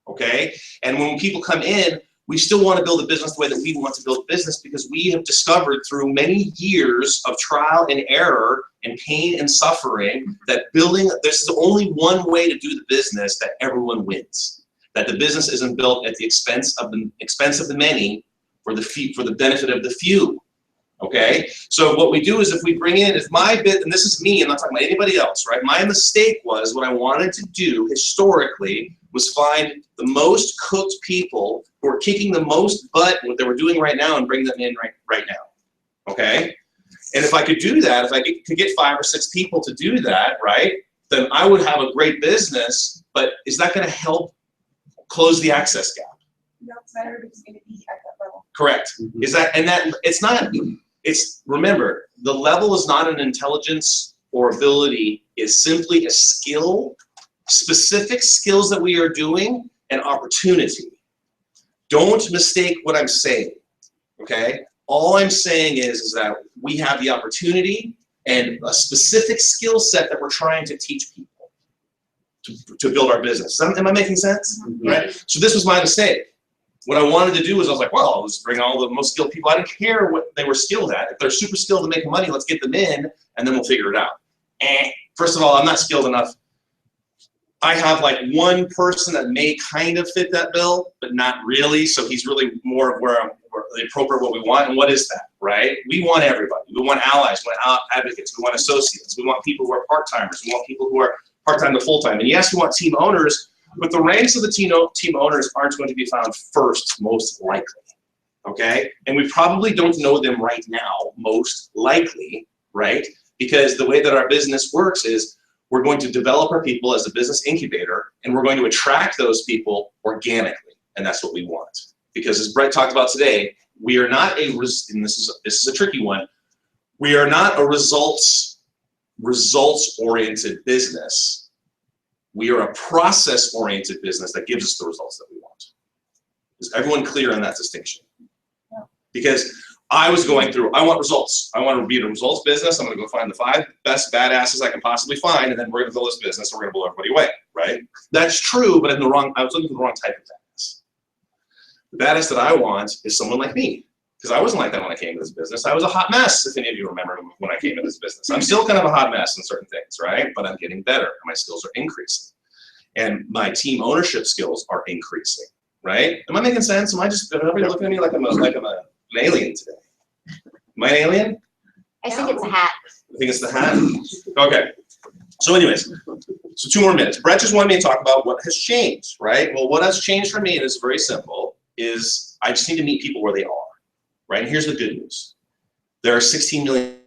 okay? And when people come in, we still want to build a business the way that we want to build business because we have discovered through many years of trial and error and pain and suffering that this is only one way to do the business that everyone wins. That the business isn't built at the expense of the many for the benefit of the few. Okay, so what we do is if we bring in, and this is me, I'm not talking about anybody else, right? My mistake was what I wanted to do historically was find the most cooked people who are kicking the most butt what they were doing right now and bring them in right now. Okay, and if I could do that, if I could get 5 or 6 people to do that, right, then I would have a great business. But is that going to help close the access gap? No, it's not everybody's going to be at that level. Correct. Remember, the level is not an intelligence or ability, it's simply a skill, specific skills that we are doing, and opportunity. Don't mistake what I'm saying, okay? All I'm saying is that we have the opportunity and a specific skill set that we're trying to teach people to build our business. Am I making sense? Mm-hmm. Right? So this was my mistake. what I wanted to do was I was like, well, let's bring all the most skilled people. I didn't care what they were skilled at. If they're super skilled to make money, let's get them in, and then we'll figure it out. First of all, I'm not skilled enough. I have like one person that may kind of fit that bill, but not really. So he's really more of where the appropriate what we want. And what is that, right? We want everybody. We want allies. We want advocates. We want associates. We want people who are part-timers. We want people who are part-time to full-time. And yes, we want team owners, but the ranks of the team owners aren't going to be found first, most likely. Okay? And we probably don't know them right now, most likely, right? Because the way that our business works is we're going to develop our people as a business incubator, and we're going to attract those people organically, and that's what we want. Because as Brett talked about today, we are not and this is a tricky one, we are not a results-oriented business. We are a process-oriented business that gives us the results that we want. Is everyone clear on that distinction? Yeah. Because I was going through, I want results. I want to be in a results business. I'm going to go find the 5 best badasses I can possibly find, and then we're going to build this business, and we're going to blow everybody away, right? That's true, but I was looking for the wrong type of badass. The badass that I want is someone like me, because I wasn't like that when I came to this business. I was a hot mess, if any of you remember when I came to this business. I'm still kind of a hot mess in certain things, right? But I'm getting better, and my skills are increasing. And my team ownership skills are increasing, right? Am I making sense? Am I just, everybody looking at me like I'm an alien today? Am I an alien? I think it's a hat. I think it's the hat. Okay. So anyways, so 2 more minutes. Brett just wanted me to talk about what has changed, right? Well, what has changed for me, and it's very simple, is I just need to meet people where they are, right? And here's the good news. There are 16 million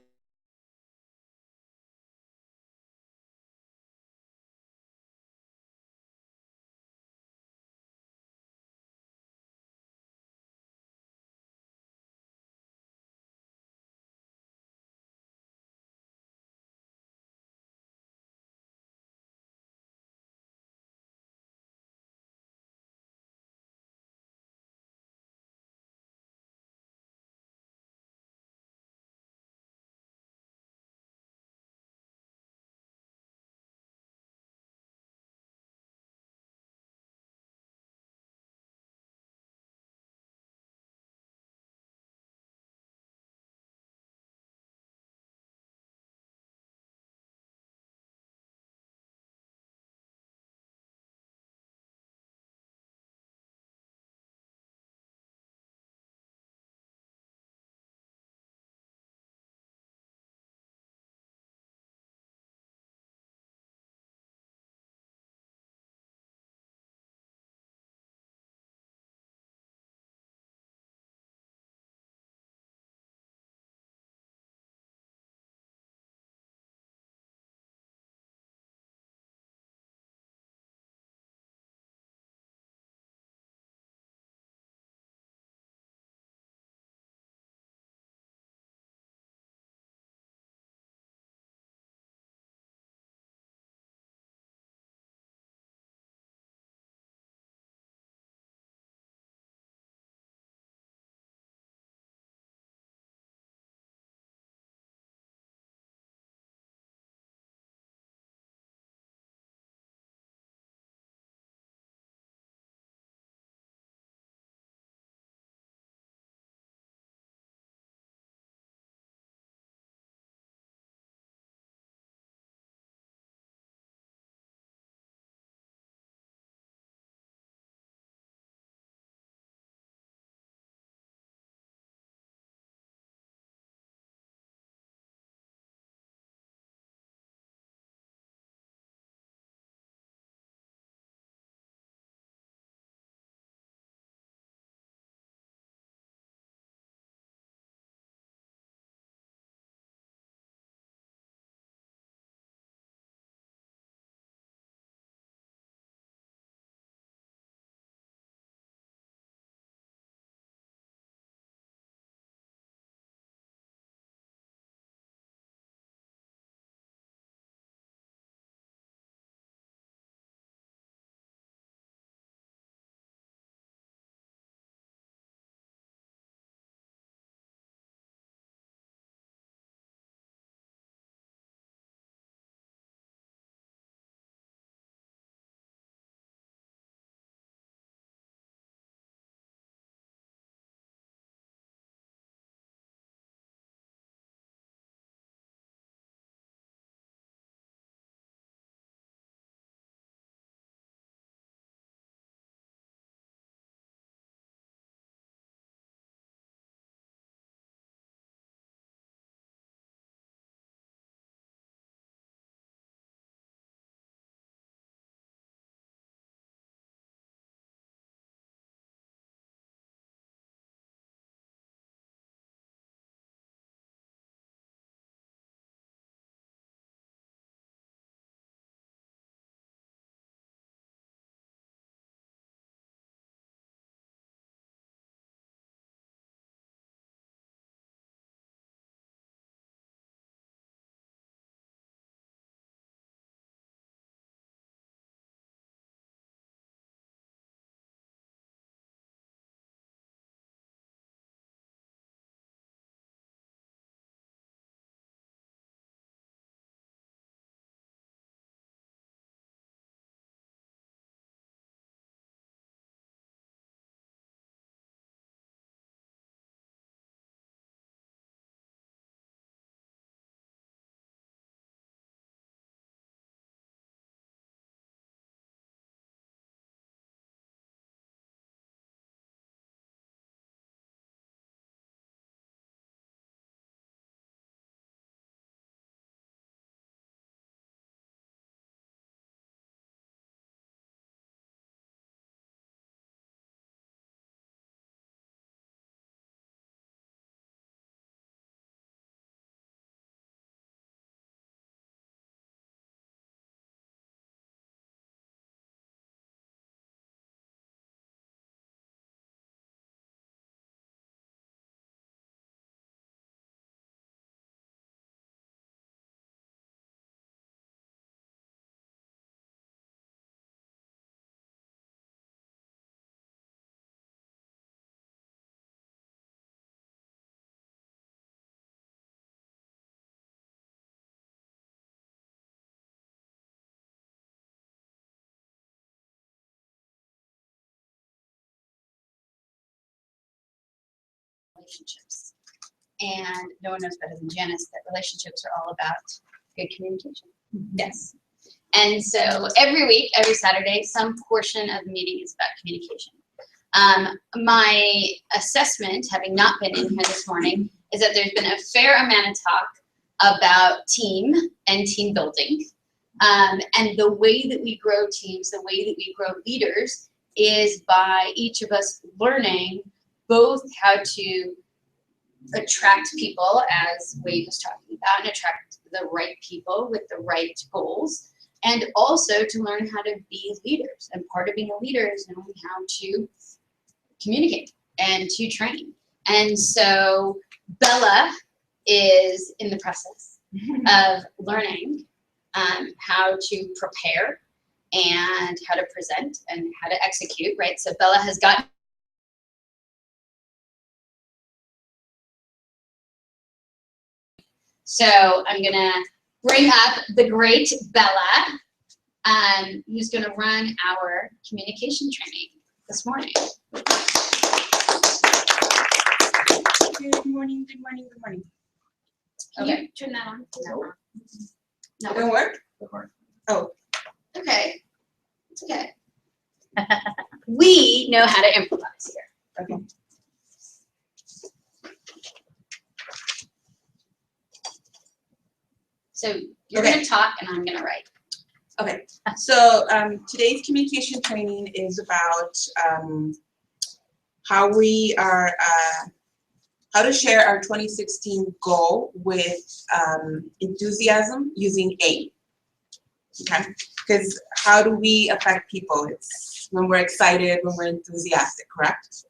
relationships. And no one knows better than Janice that relationships are all about good communication. Yes. And so every week, every Saturday, some portion of the meeting is about communication. My assessment, having not been in here this morning, is that there's been a fair amount of talk about team and team building. And the way that we grow teams, the way that we grow leaders, is by each of us learning both how to attract people, as Wade was talking about, and attract the right people with the right goals, and also to learn how to be leaders. And part of being a leader is knowing how to communicate and to train. And so Bella is in the process of learning how to prepare and how to present and how to execute, right? So Bella has gotten So I'm gonna bring up the great Bella, who's gonna run our communication training this morning. Good morning, good morning, good morning. Can you turn that on? No. It don't work? Oh, Okay, it's okay. We know how to improvise here. okay. So you're Okay. gonna talk and I'm gonna write. Okay, so today's communication training is about how we are, how to share our 2016 goal with enthusiasm using AIM. Okay, because how do we affect people? It's when we're excited, when we're enthusiastic, correct?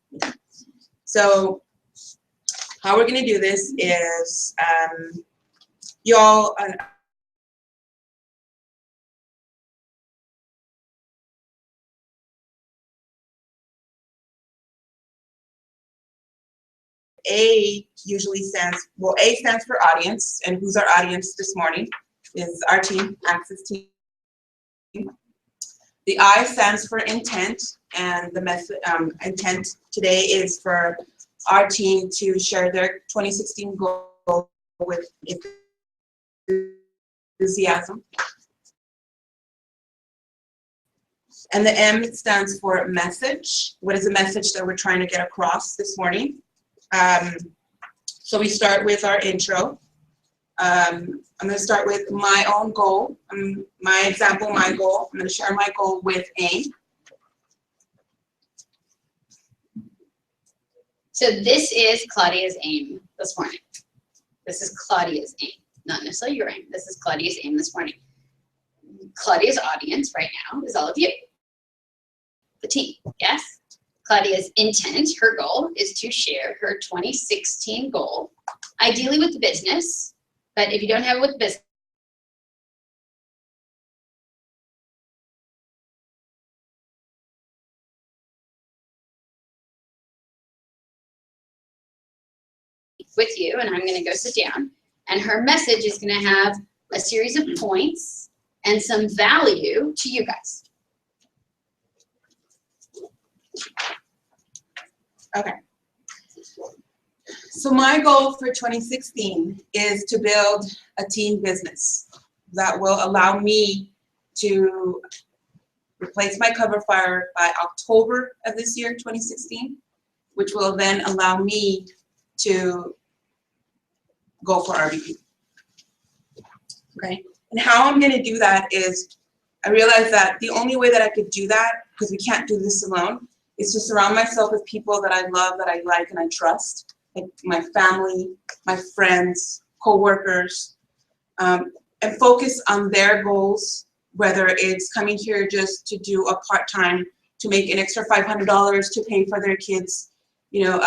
So how we're gonna do this is y'all, A usually stands, well, A stands for audience, and who's our audience this morning is our team, AAA'z team. The I stands for intent, and the method, intent today is for our team to share their 2016 goal with enthusiasm. And the M stands for message. What is the message that we're trying to get across this morning? So we start with our intro. I'm going to start with my own goal. My example, my goal. I'm going to share my goal with AIM. So this is Claudia's aim this morning. This is Claudia's aim, not necessarily your aim. This is Claudia's aim this morning. Claudia's audience right now is all of you, the team, yes? Claudia's intent, her goal, is to share her 2016 goal, ideally with the business, but if you don't have it with the business, with you, and I'm gonna go sit down, and her message is gonna have a series of points and some value to you guys. Okay. So my goal for 2016 is to build a team business that will allow me to replace my cover fire by October of this year, 2016, which will then allow me to go for RVP. Okay, and how I'm gonna do that is, I realized that the only way that I could do that, because we can't do this alone, is to surround myself with people that I love, that I like, and I trust, like my family, my friends, co-workers, and focus on their goals, whether it's coming here just to do a part-time to make an extra $500 to pay for their kids, you know,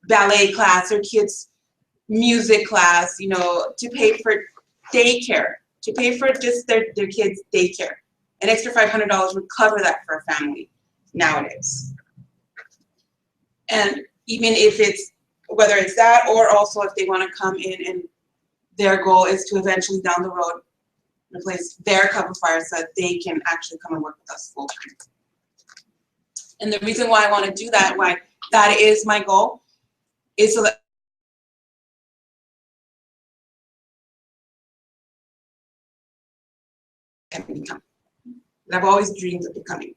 ballet class, or kids music class, you know, to pay for daycare, to pay for just their kids' daycare. An extra $500 would cover that for a family nowadays. And even if it's, whether it's that, or also if they want to come in and their goal is to eventually down the road replace their cover fire so that they can actually come and work with us full time. And the reason why I want to do that, why that is my goal, is so that I can become. And I've always dreamed of becoming.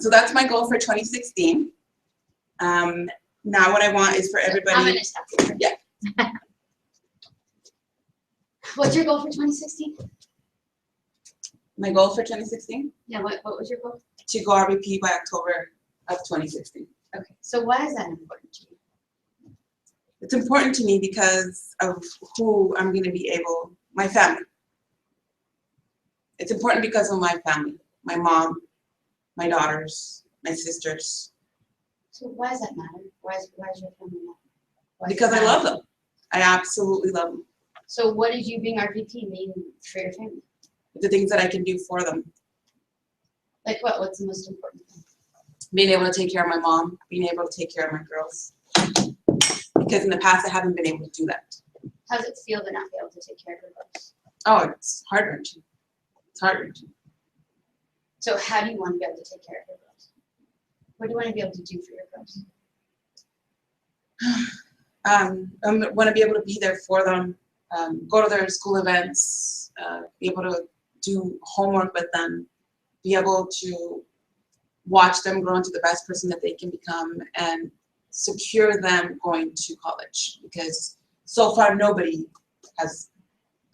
So that's my goal for 2016. Now what I want is for everybody. I'm gonna stop you. Yeah. What's your goal for 2016? My goal for 2016? Yeah, what was your goal? To go RVP by October of 2016. Okay, so why is that important to you? It's important to me because of who I'm going to be able, my family. It's important because of my family, my mom, my daughters, my sisters. So why does that matter? Why is your family matter? Why does Because it I matter? love them. I absolutely love them. So what does you being RVP mean for your family? The things that I can do for them. Like what? What's the most important thing? Being able to take care of my mom, being able to take care of my girls. Because in the past, I haven't been able to do that. How does it feel to not be able to take care of your girls? Oh, it's heart-wrenching. It's heart-wrenching. So how do you want to be able to take care of your girls? What do you want to be able to do for your girls? I want to be able to be there for them, go to their school events, be able to do homework with them, be able to watch them grow into the best person that they can become, and secure them going to college. Because so far, nobody has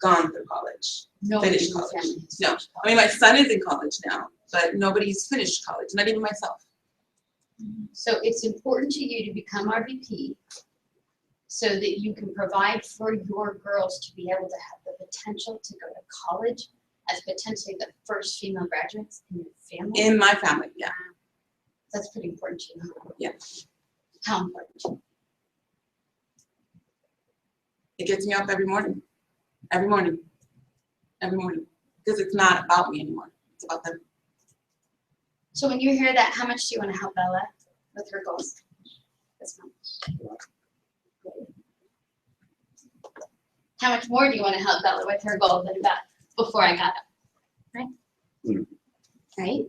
gone through college. Nobody Finished in your college. family has No. finished I mean, my son is in college now, but nobody's finished college, not even myself. So it's important to you to become RVP so that you can provide for your girls to be able to have the potential to go to college as potentially the first female graduates in your family. In my family, yeah. That's pretty important to you. Yeah. How important? It gets me up every morning. Every morning. Every morning. Because it's not about me anymore. It's about them. So when you hear that, how much do you want to help Bella with her goals? This month. How much more do you want to help Bella with her goal than about before I got up? Right? Right?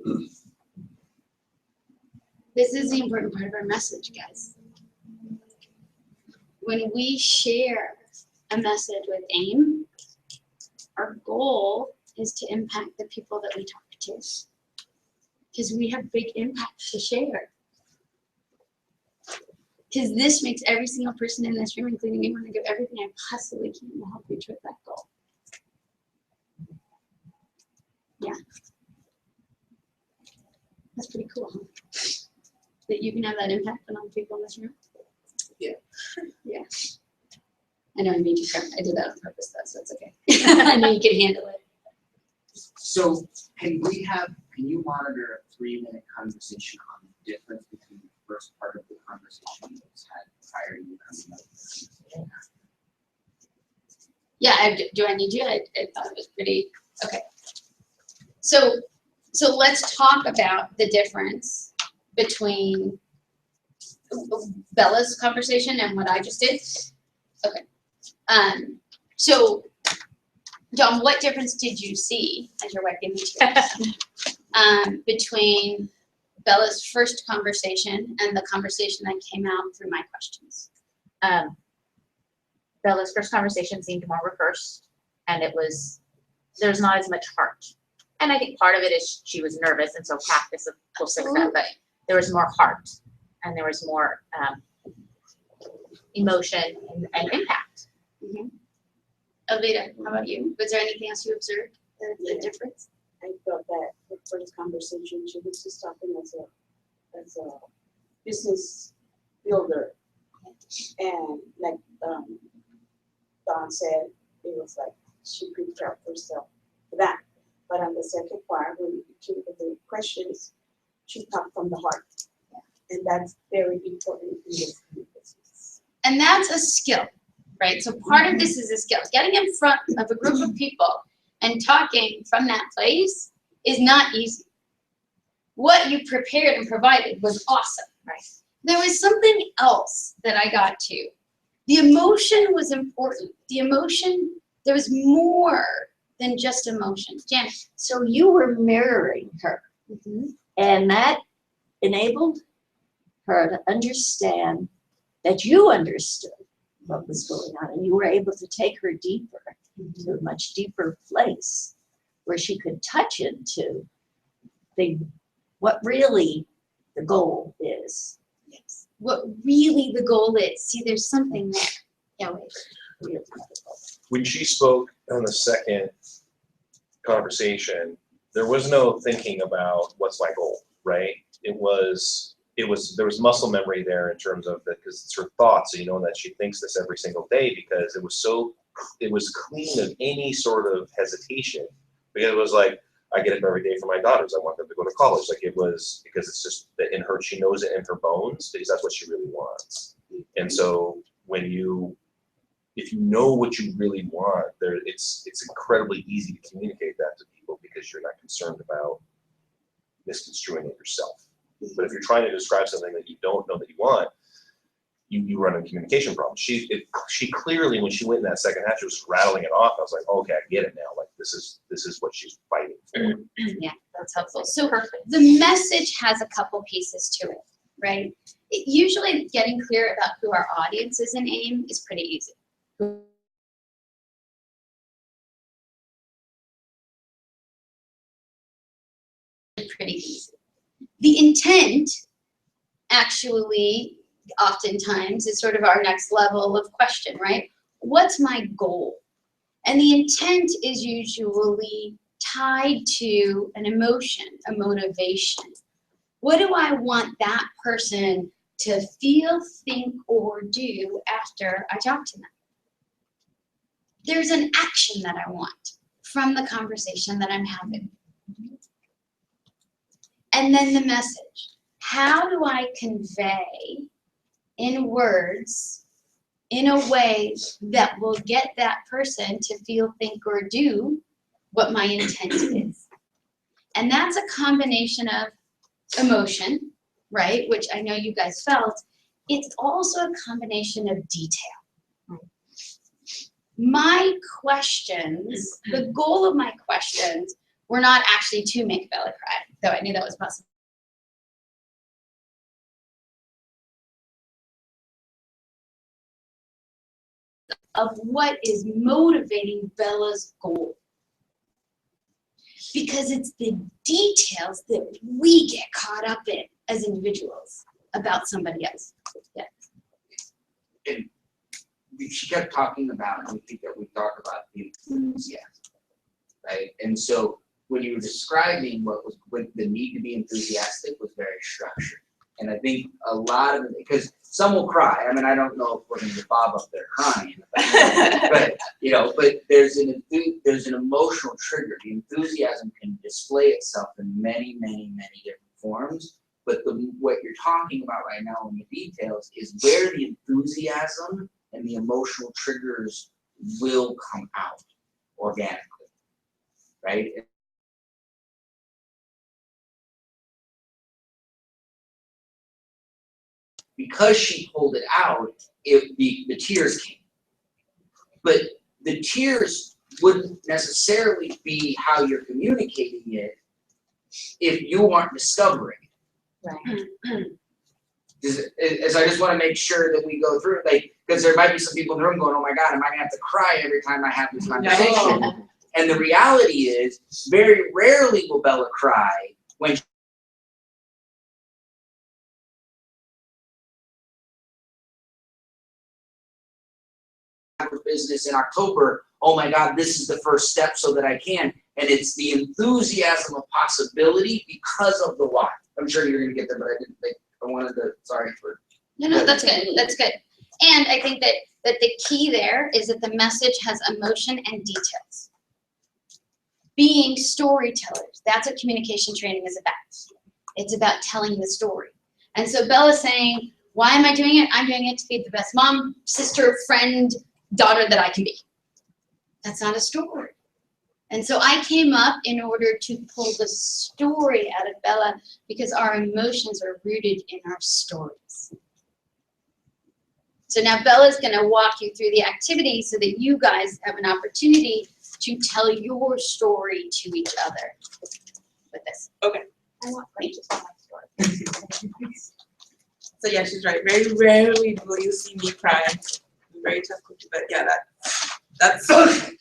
This is the important part of our message, guys. When we share a message with AIM, our goal is to impact the people that we talk to. Because we have big impact to share. Because this makes every single person in this room, including me, want to give everything I possibly can to help reach that goal. Yeah. That's pretty cool, huh? That you can have that impact on other people in this room. Yeah. Yeah. I know I made you cry. I did that on purpose, though, so it's okay. I know you can handle it. So can you monitor a 3-minute conversation on the difference between the first part of the conversation that was had prior to you coming up? Yeah, do I need you? I thought it was pretty, okay. So let's talk about the difference between Bella's conversation and what I just did. Okay. So, John, what difference did you see, as your wife gave me tears, between Bella's first conversation and the conversation that came out through my questions? Bella's first conversation seemed more rehearsed, and there's not as much heart. And I think part of it is she was nervous, and so practice will fix that, but there was more heart, and there was more emotion and impact. Mm-hmm. Alveda, how about you? Was there anything else you observed, the difference? I felt that the first conversation, she was just talking as a business builder. And like Dawn said, it was like she prepared herself for that. But on the second part, when we came to the questions, she talked from the heart. And that's very important in this business. And that's a skill, right? So part of this is a skill. Getting in front of a group of people and talking from that place is not easy. What you prepared and provided was awesome, right? There was something else that I got to. The emotion was important. The emotion, there was more than just emotion. Janet. So you were mirroring her, and that enabled her to understand that you understood what was going on, and you were able to take her deeper, to a much deeper place where she could touch into what really the goal is. Yes. What really the goal is. See, there's something there. Yeah, wait. Really. When she spoke on the second conversation, there was no thinking about what's my goal, right? There was muscle memory there in terms of that, because it's her thoughts, so you know that she thinks this every single day, because it was clean of any sort of hesitation, because it was like, I get it every day for my daughters. I want them to go to college. Like, it was, because it's just that in her, she knows it in her bones, because that's what she really wants. And so if you know what you really want, it's incredibly easy to communicate that to people, because you're not concerned about misconstruing it yourself. But if you're trying to describe something that you don't know that you want, you run into communication problems. She clearly, when she went in that second half, she was rattling it off. I was like, oh, okay, I get it now. Like, this is what she's fighting for. Yeah, that's helpful. So the message has a couple pieces to it, right? Usually getting clear about who our audience is in AIM is pretty easy. Pretty easy. The intent, actually, oftentimes is sort of our next level of question, right? What's my goal? And the intent is usually tied to an emotion, a motivation. What do I want that person to feel, think, or do after I talk to them? There's an action that I want from the conversation that I'm having. And then the message. How do I convey in words in a way that will get that person to feel, think, or do what my intent is? And that's a combination of emotion, right, which I know you guys felt. It's also a combination of detail. My questions, the goal of my questions were not actually to make Bella cry, though I knew that was possible. Of what is motivating Bella's goal. Because it's the details that we get caught up in as individuals about somebody else. Yeah. And she kept talking about, and I think that we talked about the enthusiasm, right? And so when you were describing what the need to be enthusiastic was very structured. And I think a lot of it, because some will cry. I mean, I don't know if we're going to get Bob up there crying, but there's an emotional trigger. The enthusiasm can display itself in many, many, many different forms. But what you're talking about right now in the details is where the enthusiasm and the emotional triggers will come out organically, right? Because she pulled it out, the tears came. But the tears wouldn't necessarily be how you're communicating it if you aren't discovering it. Right. As I just want to make sure that we go through, because there might be some people in the room going, oh my God, am I going to have to cry every time I have this conversation? And the reality is, very rarely will Bella cry when business in October. Oh my God, this is the first step so that I can. And it's the enthusiasm of possibility because of the why. I'm sure you're going to get there, but I didn't think I wanted to. Sorry for. No, that's good. That's good. And I think that the key there is that the message has emotion and details. Being storytellers, that's what communication training is about. It's about telling the story. And so Bella's saying, why am I doing it? I'm doing it to be the best mom, sister, friend, daughter that I can be. That's not a story. And so I came up in order to pull the story out of Bella because our emotions are rooted in our stories. So now Bella's going to walk you through the activity so that you guys have an opportunity to tell your story to each other with this. Okay. I want questions on my story. So yeah, she's right. Very rarely will you see me cry. I'm very tough cookie, but yeah, that's sorry.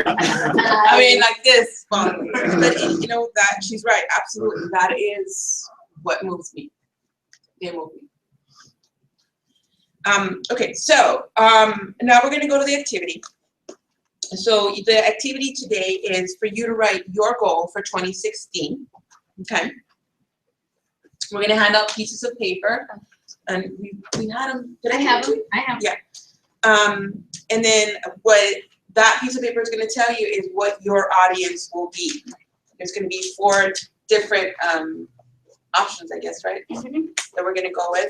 I mean, like this, but you know that she's right. Absolutely, that is what moves me. They move me. Okay, so now we're gonna go to the activity. So the activity today is for you to write your goal for 2016. Okay. We're gonna hand out pieces of paper, and we had them. Did I have them. I have. Yeah. And then what that piece of paper is going to tell you is what your audience will be. There's going to be 4 different options, I guess, right? Mm-hmm. That we're going to go with.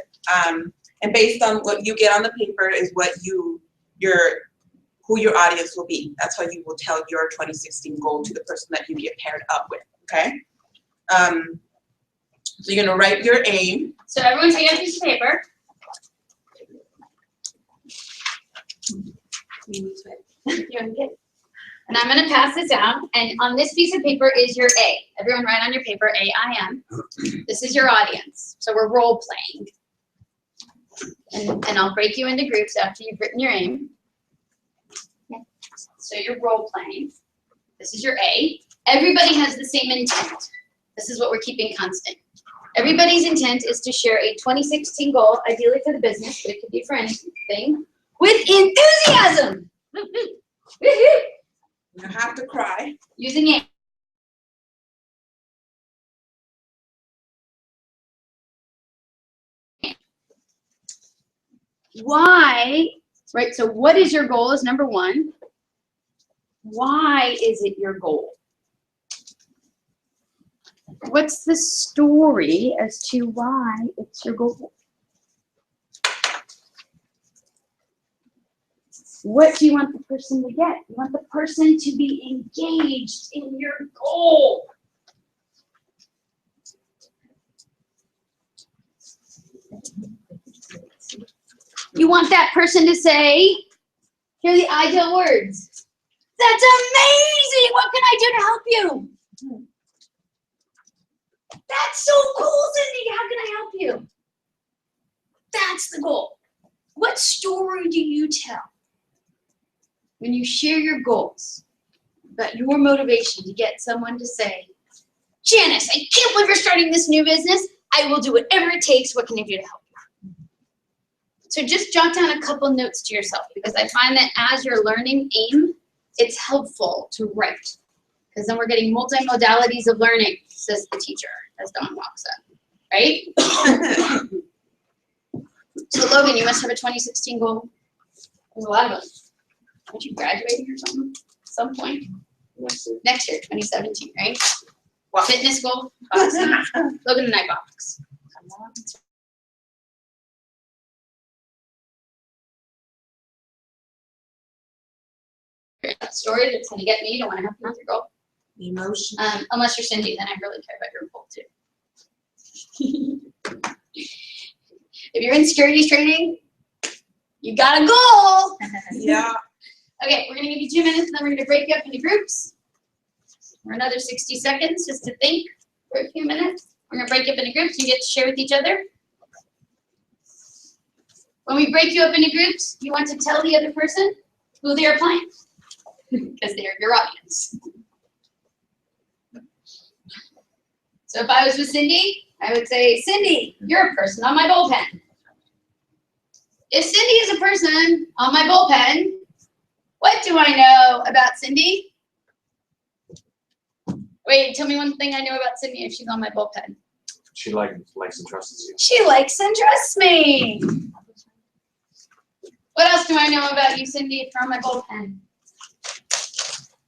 And based on what you get on the paper is what who your audience will be. That's how you will tell your 2016 goal to the person that you get paired up with. Okay. So you're going to write your aim. So everyone take out a piece of paper. And I'm gonna pass this out, and on this piece of paper is your A. Everyone write on your paper, A-I-M. This is your audience, so we're role playing. And I'll break you into groups after you've written your aim. So you're role playing. This is your A. Everybody has the same intent. This is what we're keeping constant. Everybody's intent is to share a 2016 goal, ideally for the business, but it could be for anything, with enthusiasm. You have to cry. Using it. Why, right? So what is your goal is number 1. Why is it your goal? What's the story as to why it's your goal? What do you want the person to get? You want the person to be engaged in your goal. You want that person to say, here are the ideal words. That's amazing! What can I do to help you? That's so cool, Cindy! How can I help you? That's the goal. What story do you tell when you share your goals about your motivation to get someone to say, Janice, I can't believe you're starting this new business. I will do whatever it takes. What can I do to help you? So just jot down a couple notes to yourself, because I find that as you're learning AIM, it's helpful to write, because then we're getting multi-modalities of learning, says the teacher, as Dawn walks up, right? So Logan, you must have a 2016 goal. There's a lot of them. Aren't you graduating or something at some point? Next year, 2017, right? Wow. Fitness goal. Awesome. Logan and I box. Story that's going to get me to want to help you with your goal. Emotion. Unless you're Cindy, then I really care about your goal too. If you're in securities training, you got a goal. Yeah. Okay, we're going to give you 2 minutes, and then we're going to break you up into groups for another 60 seconds just to think for a few minutes. We're going to break you up into groups. You get to share with each other. When we break you up into groups, you want to tell the other person who they are playing, because they're your audience. So if I was with Cindy, I would say, Cindy, you're a person on my bullpen. If Cindy is a person on my bullpen, what do I know about Cindy? Wait, tell me one thing I know about Cindy if she's on my bullpen. She likes and trusts you. She likes and trusts me. What else do I know about you, Cindy, if you're on my bullpen?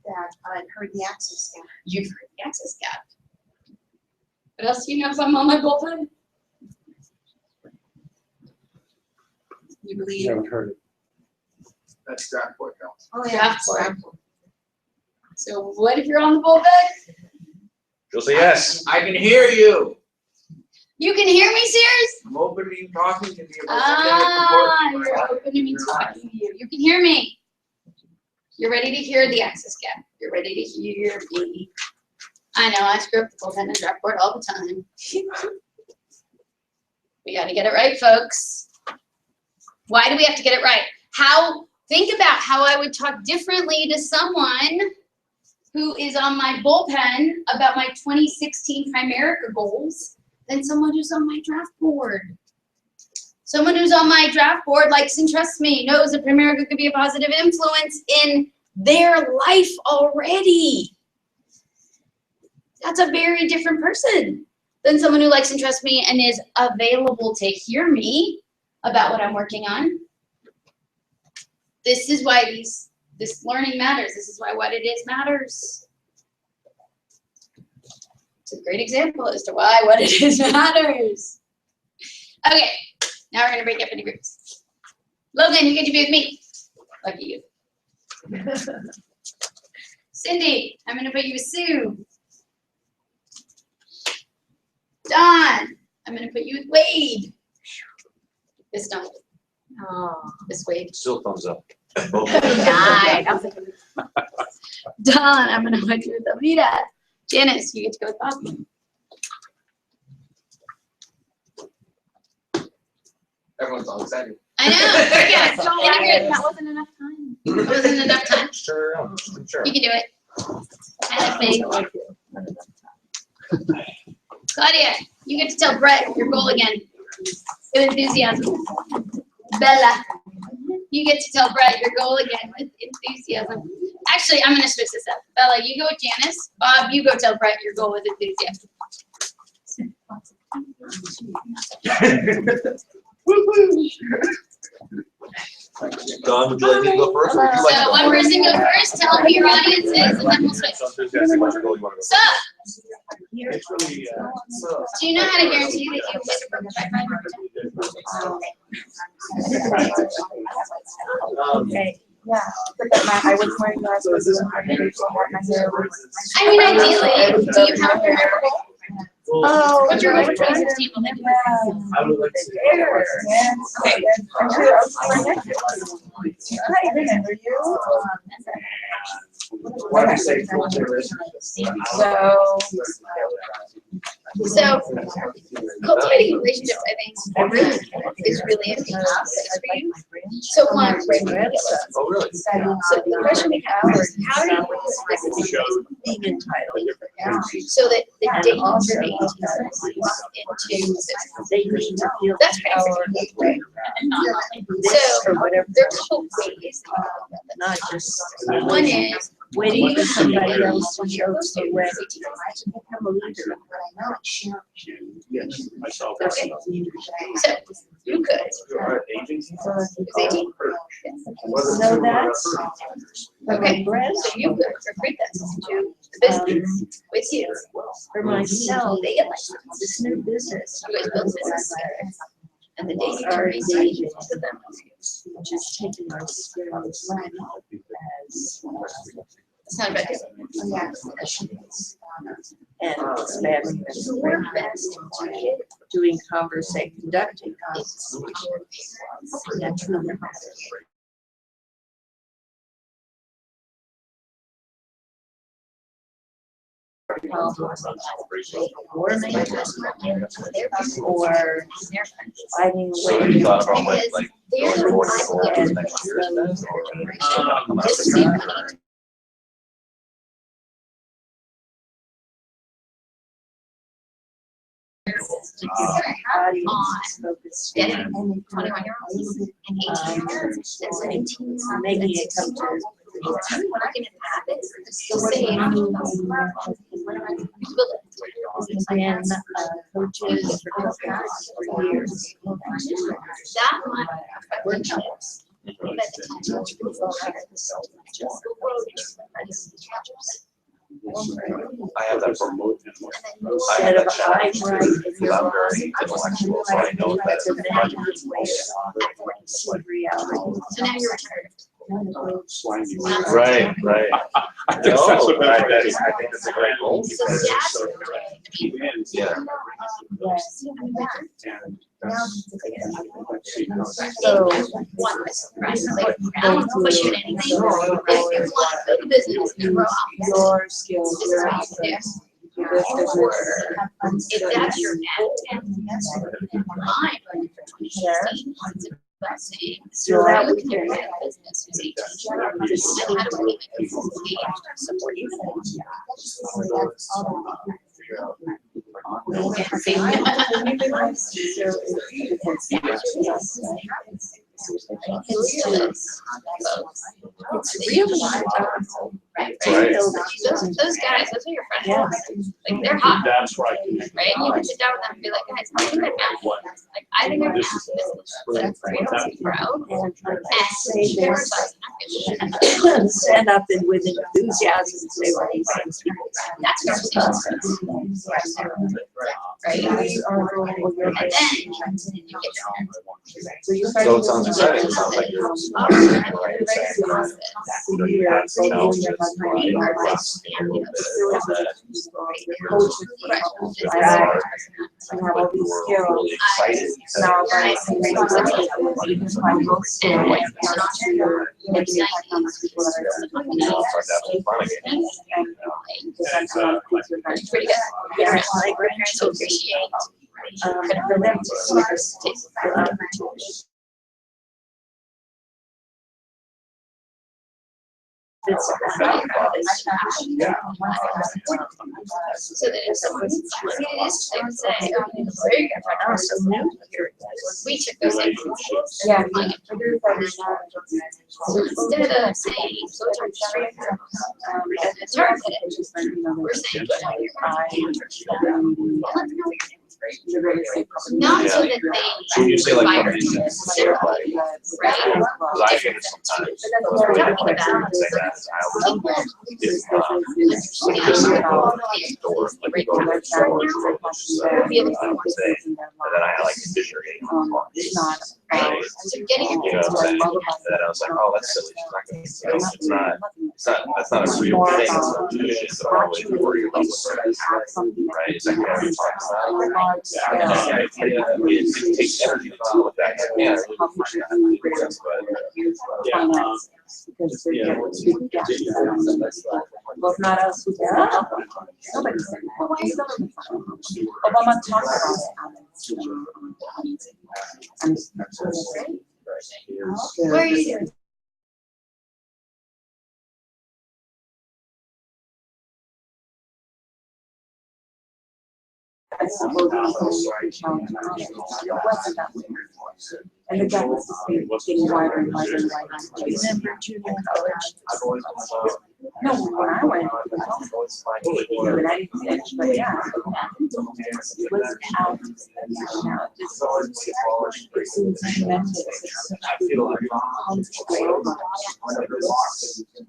That I've heard the access gap. You've heard the access gap. What else do you know if I'm on my bullpen? You believe? You haven't heard it. That's draft board, no. Oh, Draft yeah. board. So what if you're on the bullpen? She'll say yes. I can hear you. You can hear me, Sears? I'm open to you talking to me about something that's Ah, important. you're open to me talking to you. You can hear me. You're ready to hear the access gap. You're ready to hear the, I know, I screw up the bullpen and draft board all the time. We gotta get it right, folks. Why do we have to get it right? Think about how I would talk differently to someone who is on my bullpen about my 2016 Primerica goals than someone who's on my draft board. Someone who's on my draft board likes and trusts me, knows that Primerica could be a positive influence in their life already. That's a very different person than someone who likes and trusts me and is available to hear me about what I'm working on. This is why this learning matters. This is why what it is matters. It's a great example as to why what it is matters. Okay, now we're gonna break up into groups. Logan, you get to be with me. Lucky you. Cindy, I'm gonna put you with Sue. Don, I'm gonna put you with Wade. This Don. Oh. This Wade. Still thumbs up. Nice. Don, I'm gonna put you with Alita. Janice, you get to go with Bob. Everyone's all excited. I know. Yeah, it's all That that wasn't enough time. wasn't enough time. Sure. You can do it. I like big. Claudia, you get to tell Brett your goal again. With enthusiasm. Bella, you get to tell Brett your goal again with enthusiasm. Actually, I'm gonna switch this up. Bella, you go with Janice. Bob, you go tell Brett your goal with enthusiasm. Don, would you like me to go first? Or would you like So to one person go first, tell who your audience is, and then we'll switch. Sup? It's really, Do you know how to guarantee that you get a broken Okay, yeah, I was wearing glasses. I mean, ideally, do you have a Primerica goal? Oh. What's your goal for 2016? I would like to. Okay. I remember you. When I say full generation. So, cultivating relationships, I think, is really a big process for you. So one, Oh, really? so the question we have is, how do you Being entitled. so that the date you're being into They need to feel that's pretty empowered. So Or whatever. there are a couple ways. Not just. One is Waiting for somebody else to show us the way to become a leader. Yes, myself. Okay. So you could. Agency. Who's 18? So that's. Okay, so you could recruit them to the business with you. For myself, They get licensed. this new business. You guys build business together. And the day you Are turn 18, engaging to them. just taking our skills as. It's not about And expanding So we're best to get doing conducting conversations. That truly matters. Or finding a way to Thought about like they're going the forward ones for that next year then, or? this is the audience focused getting on 21-year-olds and 18-year-olds and 17s and making it come to. working in habits, still saying, Been coaches for years. that might affect relationships. But at the time, I have that for most. I Instead have of that I challenge write in because your I'm life, very intellectual, so I know that it's a if I do many ways to see reality. so now you're retired. Right, right. I think that's what No, I that think is. that's a great goal. So because it's that's so- the way. Yeah. And So, One was, right, like, I don't push you in anything, if you want to build a business and grow out. Your skills, This is your what you do. assets, this business. If that's your net, and mine, running for 2016, it's about saying, so that we can run a business who's 18. And how do we make people engaged and support you? it's really, Right, Right. those guys, those are your friends. Yeah. Like, they're hot, That's right. right? You can sit down with them and be like, guys, I think I'm out. Like, I think I'm out of business. That's great, let's grow. and like I And say, share there's size. stand up and with enthusiasm and say what these things. That's conversation. Right? And then you get So you So it sounds exciting. It sounds like you're. You have all these skills. Really excited. Now, by you can find those skills to make an impact on the people that are It's pretty good. Yeah, my grandchildren, for them to see this take the opportunity. It's So that if someone needs something, they would say, oh, you know, where you got I'm so new here. we took those same sheets. Yeah. So instead of saying, so turn straight, and turn it, we're saying, put on your mind. Let them know what you're doing. Not so that So when they you say like fire foundations, their like, right? because I think sometimes, We're talking about say that, I always people it's understand door, like we go to the store, I would say, and then I like conditioner right? so getting You know what I'm saying? And then I was like, oh, that's silly. She's not gonna, it's not, that's not a real thing. It's not tradition. So I always worry about what that is, right? Is that kind of talking about? It takes energy to deal with that. Yeah, I really appreciate that. Because they're getting big gaps. Well, if not us, who's gonna help them? Nobody's gonna help. Obama talked about it. Where are you doing? I suppose it wasn't that way. And the gap was getting wider and wider and wider. Remember junior college? No, when I went, it was but I didn't finish, but yeah. It was out. Now, it seems tremendous. It's such a good comfortable.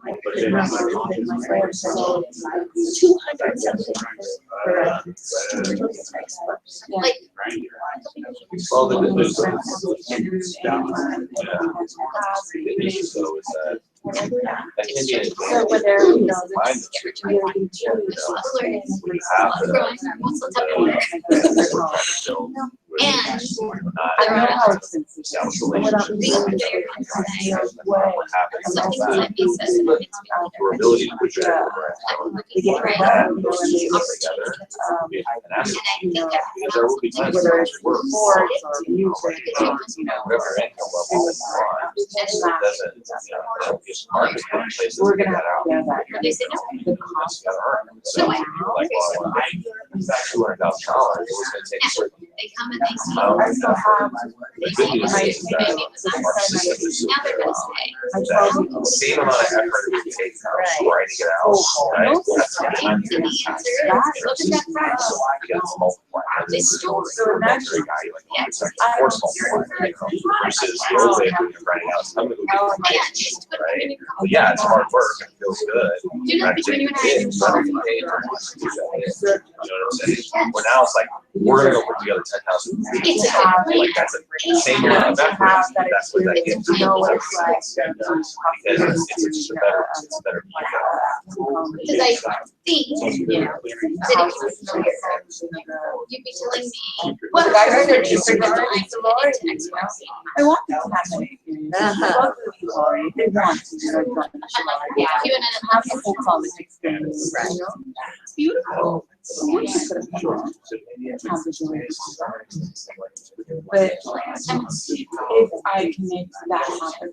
I could remember that my grandson said 200 something for a textbooks. Like, Well, the issue though is that that can be an So when they're, you know, Find this yearly learning, we have the growing, what's the type of work? And I know how expensive it is. establish Without being being there, what happens something is that inside me says that it needs to be your ability to put your Yeah. I'm They looking get for it. better, and those two things together, be an asset. And I think that Because there will be times when whether it's it's work, sports or music, you know, whatever income level you want, it doesn't, you know, it's hard to find places we're to get gonna that have out. to do that. They say no. The cost. You gotta earn it. So No, I- you're like, well, $200,000, it was gonna take a certain They come and they see. amount. I still have, The good news is that Maybe it was us. our system is so Now they're gonna good say. I that told you. the same amount of effort it would take writing it out, right? That's the time And the answer is, look at that price. So you got to multiply. They store it. So imagine, It's like force multiplying, you know, versus the old way when you're writing out, I'm gonna go get the And pitch, just put right? it in your But yeah, it's hard work. I feel feels good. You know, Not between you and I, taking I kids, not being paid for it. You know what I'm saying? Where now it's like, we're gonna go put together 10,000. It's a good plan. Like that's a same year of effort, that's what that gives you. Because it's a better feedback. Because I think, you know, that if you were here, you'd be telling me, well, I heard that you're going to X, Y, Z. I want them to have an experience. Uh-huh. They want to, you know, Yeah, you and I have the whole college experience. Right. It's beautiful. But if I can make that happen.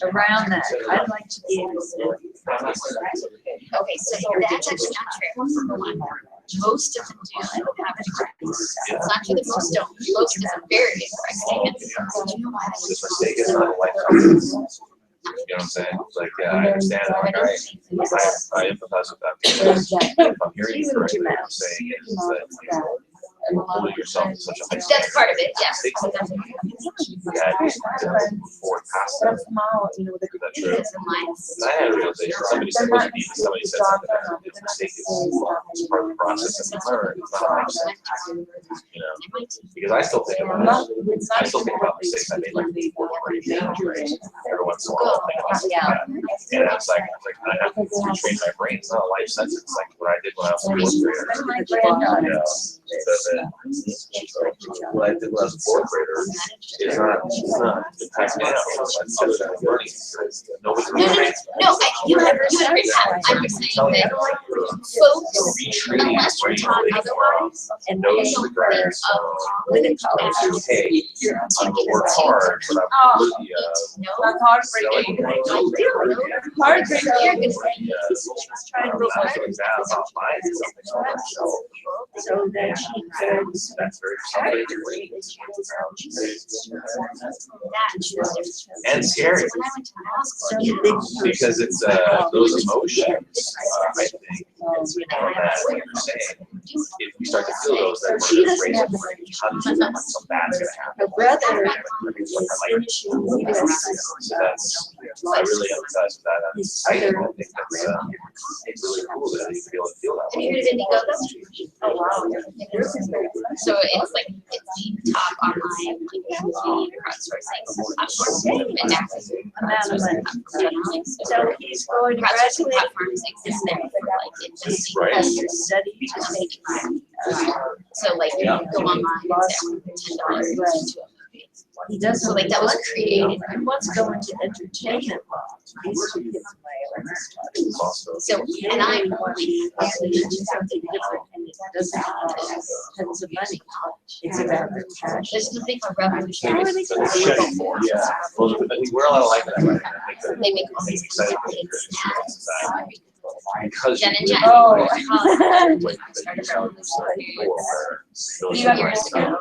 Around that, I'd like to be able to. Okay, so that's actually not true. Most of them do have it correct. It's not true that most don't. Most of them very incorrect statements. Do you know why they This mistake is not a life. You know what I'm saying? Like, yeah, I understand that, like, all right, I empathize with that. Because if I'm hearing you correctly, what you're saying is that you're holding yourself in such a high standard. That's part of it, yes. Yeah, just to move forward past that. Is that true? And I had a realization, somebody said, somebody said something, that it's a mistake, it's part of the process that we learn, it's not an accident. You know, because I still think about it, I still think about mistakes I made like before, right? Every once in a while, I'll think about something like that. And it's like, I have to retrain my brain, it's not a life sentence, it's like what I did when I was a fourth grader. You know, what I did when I was a fourth grader is not impacting now. It's other than learning. Nobody's No, you have I'm just saying that folks, unless you're taught otherwise, And knows pay the grades. with a college. Hey, I'm gonna work hard, but I'm really, That's heartbreaking. Heartbreaking. So that she could That's very something and scary because it's those emotions. I think that what you're saying. If we start to feel those, then we're going to raise some bad's going to happen. her brother is Like, finishing so that's, I really emphasize with that. I think that's it's really cool that you feel that have way. you heard of Indiegogo? Oh, wow. So it's like, it's the top online community crowdsourcing platform. And that's amount of money. So he's going to crowdsourcing graduate. platforms exist there for like investing. Right. Has to study to make money. So like, you go online and say, I want to put $10 into a movie. He doesn't. So like, that was created. He wants to go into entertainment. These two kids It's also So, and I, something different, and it doesn't have tons of money. It's about their passion. there's nothing more revolutionary. so the shedding more. Yeah. Well, we're allowed to like that, right? I think that They make all these exciting things. because Jen and Jen. Oh. Like, that you sound before where those You got your are discount?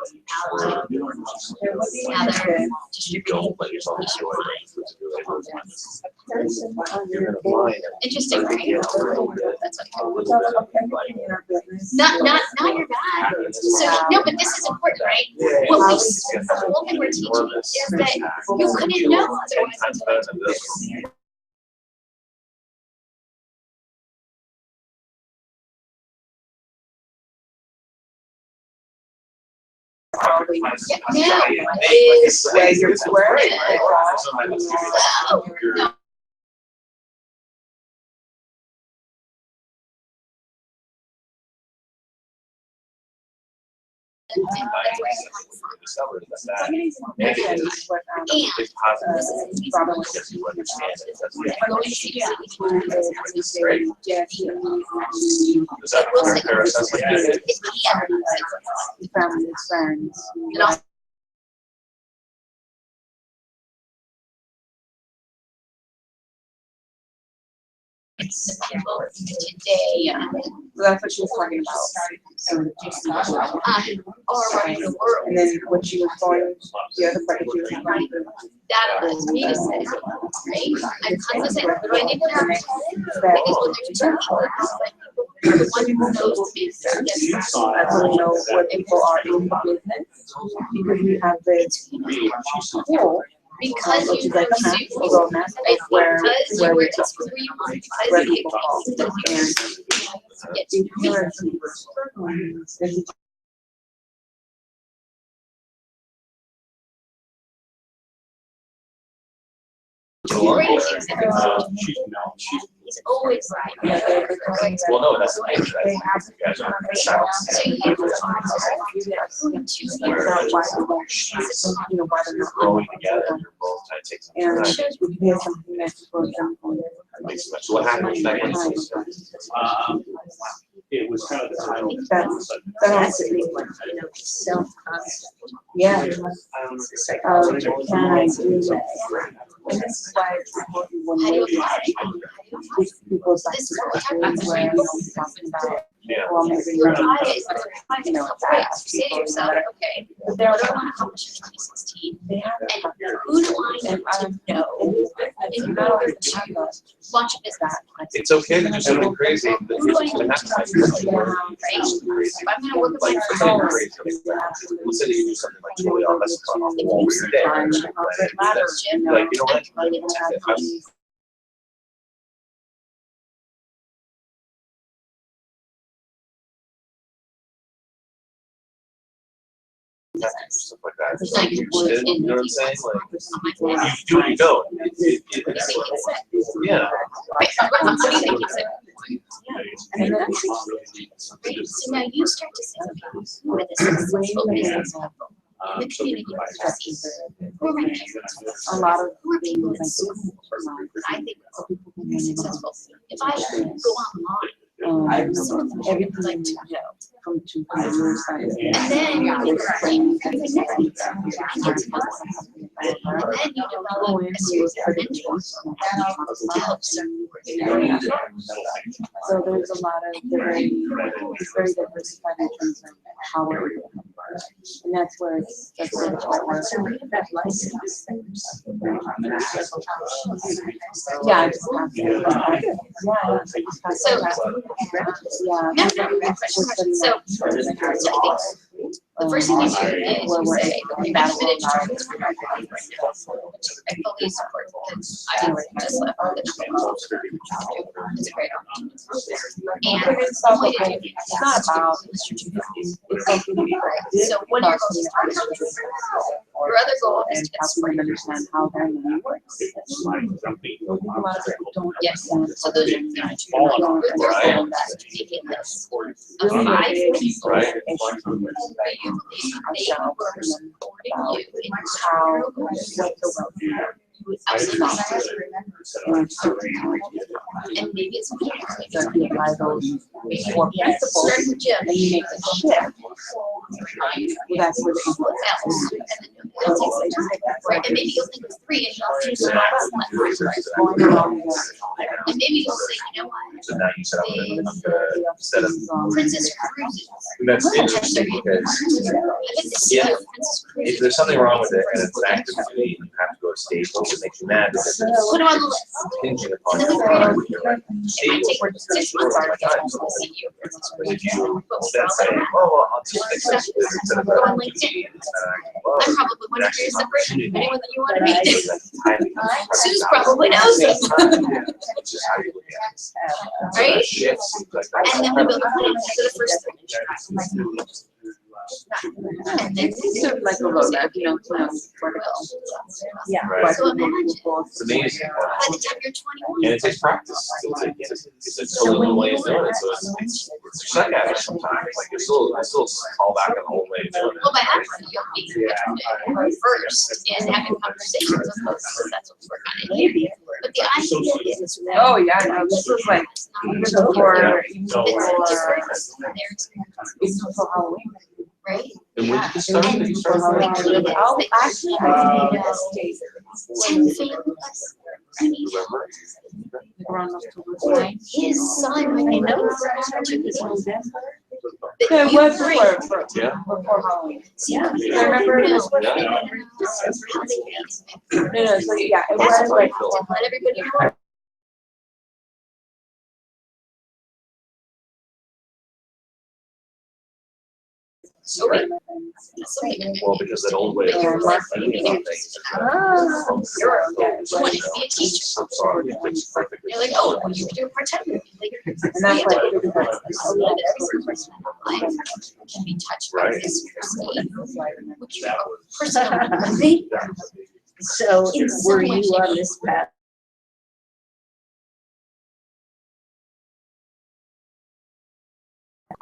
where Now they're you don't let yourself enjoy it. You're gonna find it. interesting, right? That's what A little bit of like, not your bad. So, no, but this is important, right? What we, the whole thing we're teaching is that you couldn't know otherwise until better than this. now is Yeah, you're square. oh, no. Today, That's what she was talking about. all around the world. And then what she was going, the other part that she was going through. That allows me to say, right? I'm cognizant, but I didn't have because when there's two people, it's like The one who knows is yes. I don't know what people are in the business, because we have this pool, Because which you is like know camp Sue, or romance, right? where Because you we were talk, who you are, where because you people call. get And to if you are struggling, there's a great example. He's always right. Well, no, that's the nature. they That's have you guys are So you have to you know, why they're not growing together. You're both trying to take some and time. we pay something that's for example. So what happened with that one? It was kind of the title. That's That's the a big one, you know, self-concept. yeah. Can I do that? And this is why it's important when we're these people's like where you know we're talking about Yeah. well maybe you're not You know, say to yourself, okay, but they're what do I want to accomplish in 2016? they have to have their Who do I need to know it's in not order always to about launch a business? It's okay to do something crazy. But Who do I it's need not to like know, crazy. right? If I'm gonna work with Like my for something friends, crazy. Let's say you do something like totally off. That's off the wall. Weird day. Like, Like you know what? Stuff like that. It's like You you're know what I'm saying? Like on my you do what you go. Yeah. Right, what do you think you said? Right, so now you start to say, okay, who are the successful business people in the community that I see? Who are my parents? a lot of Who are people things that like I think are successful? If I go online, everything to come to your side. and then you There's think, training right, that's and then you develop a series of mentors to help serve you. So there's a lot of it's very diversified in terms of how we're able to help. And that's where the hard work. Yeah, I just have to. Yeah, I just have So, to. Yeah. no, so I think the first thing you do is you say, okay, I'm committed to trying to figure out my life right now. I fully support because I just left the job. It's a great opportunity. And It's the way to do it it's not about, so one of your goals is to understand. Your other goal is and to get help them understand how their money works. A lot of people don't Yes, understand. so those are the two. Your third goal is to take a list of 5 people Right. that you believe they were supporting you in How, your what the well-being you would absolutely and maybe it's that we apply those four principles, start with Jim. and you make a shift. Well, that's where the What else? And then you'll take some time, right? And maybe you'll think of 3 and you'll choose the last one. going along with And maybe you'll say, you know what? So now you set up the set of. Princess Cruises. And that's interesting because I'd like to see Yeah. how Princess Cruises. if there's something wrong with it and it's an active duty, you have to go to state, it makes you mad because it's Put them on the list. contingent upon. And then the your It might take 6 months to get to see you. But if you instead say, oh, well, I'll just fix this instead of Go on going to LinkedIn. well, I'm probably one of your separate, anyone that you want to meet. timing. Sue's probably knows it. It's just how you look at it. Right? Shifts, like that. And then we build a plan for the first 3. And then it's sort of like a roadmap, you know, where to go. Yeah. Right. So imagine, It's amazing. by the time you're 21. And it takes practice. It's a totally new way of doing it. So it's suck at it sometimes. Like it's still fall back on the old way of doing Well, it. by that point, you'll be first in having conversations with folks, because that's what we're kind of here. But the idea is that. Oh, yeah, no, this was like, even before, It's different than their experience, even before Halloween. right? And when did you start? Did you start? Oh, actually, I did it. 10 families. I mean, Around October. or his son, I know, opportunity. Yeah, it was before Yeah. Halloween. Yeah. I remember it was. Yeah. No, so yeah, it That's was what I like. felt, let everybody know. So wait, that's something. Well, because that old way of You're doing like, things. you're wanting to be a teacher. I'm sorry, it fits perfectly. You're like, oh, well, you can do part-time. Like, And that's why every single person in my life can be touched by Right. this person. Which you That are was- personally. So In some were way, you shape, on this path?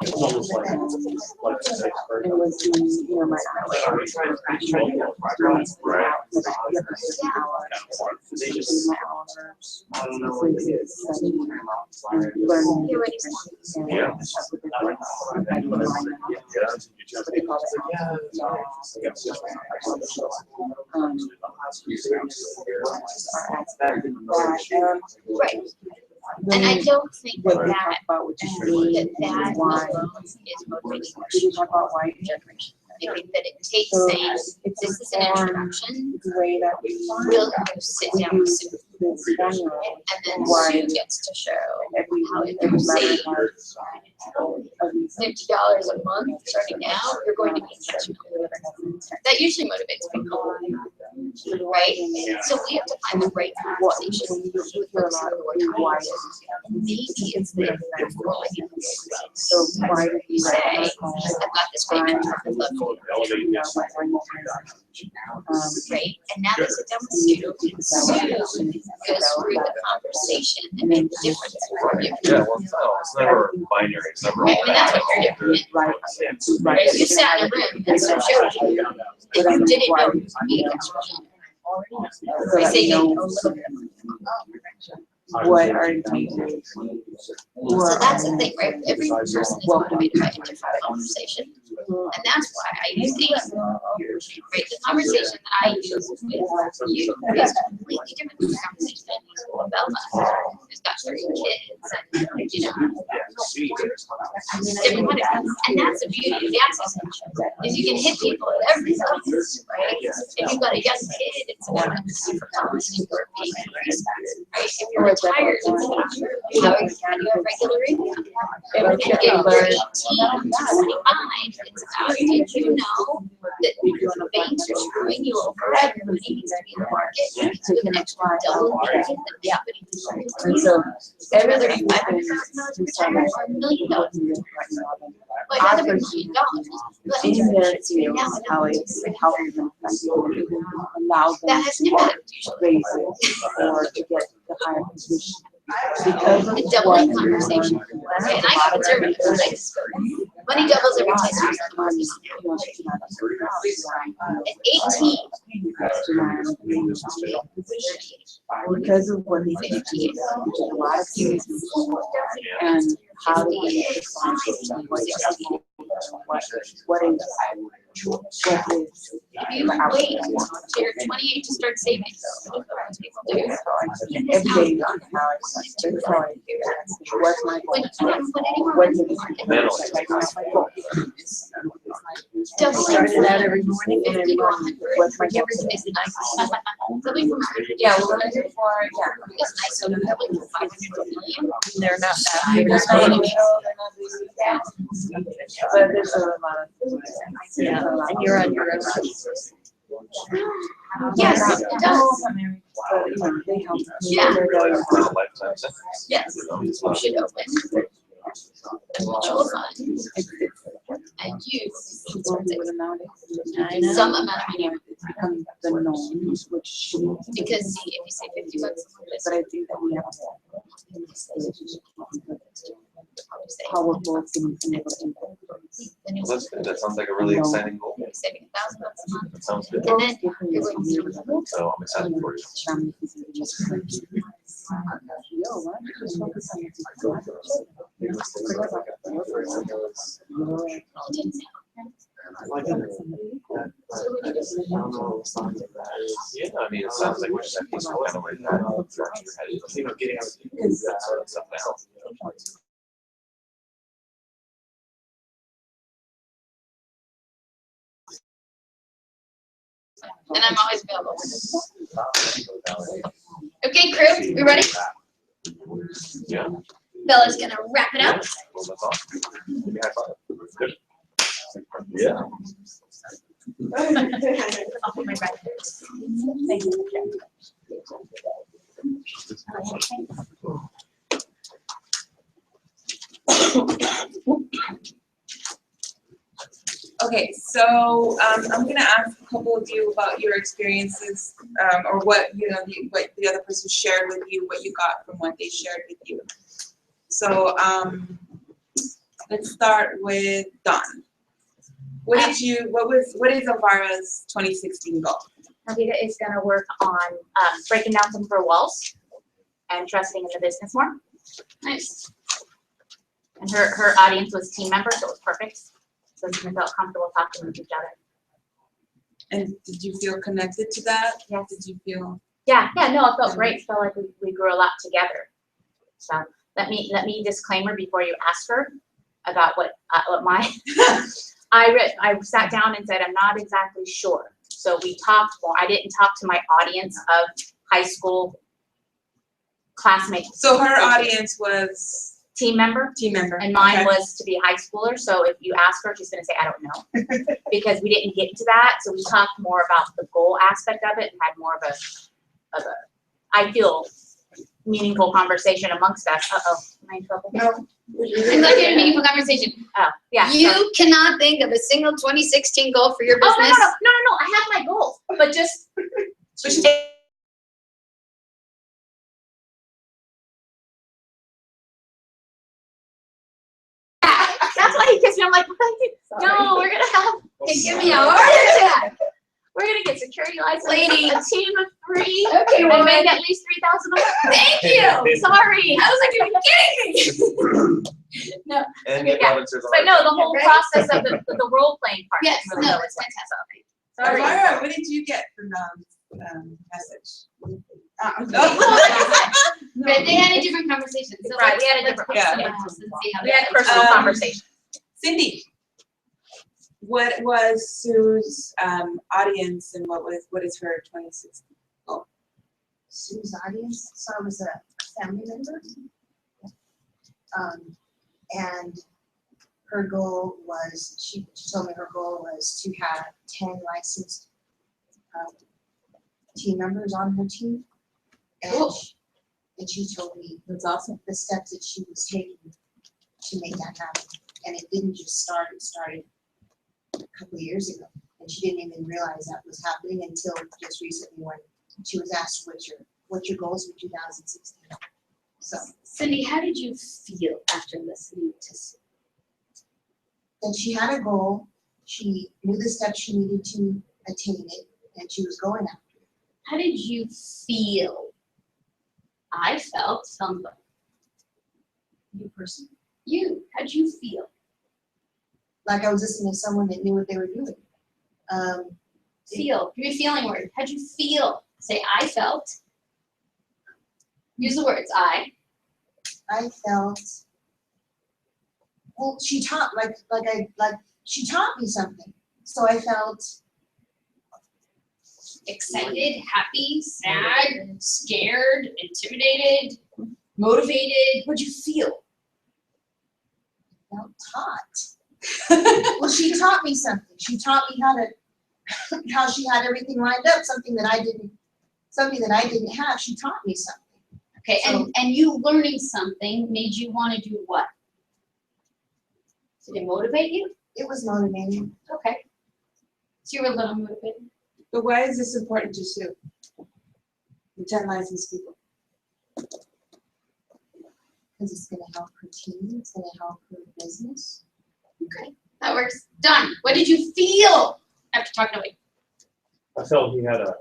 It's almost like an expert. It was, you know, my hours. Right. I don't know. Yeah. Right. And I don't think that that alone is motivating Did talk about why? generation. I think that it takes saying, this is an introduction, The way that we we'll go sit down with Sue. this formula. And then Why Sue gets to show Every how if every you save letter has $50 a month starting out, you're going to be such a that usually motivates people, right? So we have to find the right conversation with folks who are tired. Maybe it's the So why did you say, I've got this great mentor who loves me, right? And now they sit down with Sue. Sue goes through the conversation and make the difference for you. Yeah, well, it's never binary, it's never. Right, I mean, that's what you're doing. Right, you sat in a room and so showed you that you didn't know you needed estrogen. They say they know a little bit. What are you? So that's the thing, right? Every person is motivated by a different conversation. And that's why I use these. Right? The conversation that I use with you is completely different than the conversation I use with Bella, who's got 3 kids and, you know, different kind of, and that's the beauty of the access session, is you can hit people at every level, right? If you've got a young kid, it's about for college and you're being increased, right? If you're retired, it's about how you have regular income. And if you're 18 to 25, it's about, did you know that the banks are screwing you over and your money needs to be in the market with an extra double margin that the company And so whether you $500,000 retirement or $1 million. But another $1 million. But in there too, how it's how we allow them that has an impact to usually. raise it or to get the higher position. Because of A doubling conversation. And I got conservative, I just go, money doubles every 10 years. At 18, because of what they did, which is a lot of cases, and how do we respond to what is what is if you wait till you're 28 to start saving, most people do. every day how it's what's my When you don't put any more what's money in the market. Double started out every morning and every morning. What's my Never space the nice. Something from Yeah, well, I'm here for it's nice, so doubling from 500 to $1 million. they're not that big. But there's a lot of yeah, and you're on your own. Yes, it does. But you know, they help. Yeah. Lifetime sentence. Yes, you should open a mutual fund and use some amount of money. It's become the norm, which Because see, if you say $50 a month, but I think that we have powerful things in it. then you'll Well, that's good, that sounds like a really exciting goal. be saving $1,000 a month. That sounds good. And then you're going to So I'm excited for you. Yeah, I mean, it sounds like we just have to kind of like that. You know, getting that sort of stuff down. And I'm always available. Okay, crew, we ready? Yeah. Bella's gonna wrap it up. Well, that's awesome. Give me a high five. Good. Yeah. I'll put my back. Thank you. Okay, so I'm gonna ask a couple of you about your experiences, or what what the other person shared with you, what you got from what they shared with you. So let's start with Dawn. What is Elvira's 2016 goal? Navita is going to work on breaking down some of her walls and trusting in the business more. Nice. And her audience was team members, so it was perfect. So she felt comfortable talking with each other. And did you feel connected to that? Yes. Did you feel? Yeah, no, it felt great. It felt like we grew a lot together. So let me disclaimer before you ask her about what my I sat down and said I'm not exactly sure. So we talked more. I didn't talk to my audience of high school classmates. So her audience was team member. Team member. And mine Okay. was to be a high schooler. So if you ask her, she's going to say, I don't know. Because we didn't get into that. So we talked more about the goal aspect of it and had more of a I feel, meaningful conversation amongst us. Uh-oh, am I in trouble? No. I'm looking at a meaningful conversation. Oh, yeah. You sorry. cannot think of a single 2016 goal for your Oh, business. no. I have my goals. But just. That's why he kissed me. I'm like, no, we're gonna have. Give me a heart attack. We're gonna get security license. Lady. A team of 3. Okay, And woman. make at least 3,000 a month. Thank you. Sorry. I was like, are you kidding me? No. And Okay, get yeah. Robinson's But no, the whole Right? process of the role playing part. Yes, really no, was it's fantastic. Sorry. Elvira, what did you get from message? But they had a different conversation. So Right, we had a let's different- put yeah. someone else and see how We they had personal conversation. Cindy, what was Sue's audience and what is her 2016 goal? Sue's audience, so I was a family member. And her goal was, she told me her goal was to have 10 licensed team members on her team. And Cool. and she told me That's awesome. the steps that she was taking to make that happen. And it didn't just start, it started a couple of years ago. And she didn't even realize that was happening until just recently when she was asked, what's your goals for 2016? So, Cindy, how did you feel after listening to Sue? and she had a goal, she knew the steps she needed to attain it, and she was going after it. How did you feel? I felt something. You personally. You, how'd you feel? Like I was listening to someone that knew what they were doing. Feel. Give me a feeling word. How'd you feel? Say, I felt. Use the words I. I felt, well, she taught, she taught me something. So I felt, Excited, happy, sad, scared, intimidated, motivated. What'd you feel? taught. Well, she taught me something. She taught me how she had everything lined up, something that I didn't have. She taught me something. Okay, So- and you learning something made you want to do what? Did it motivate you? It was motivating. Okay. So you were a little motivated. But why is this important to Sue? The 10 licensed people. Because it's gonna help her team, it's gonna help her business. Okay, that works. Done. What did you feel after talking to me? I felt he had a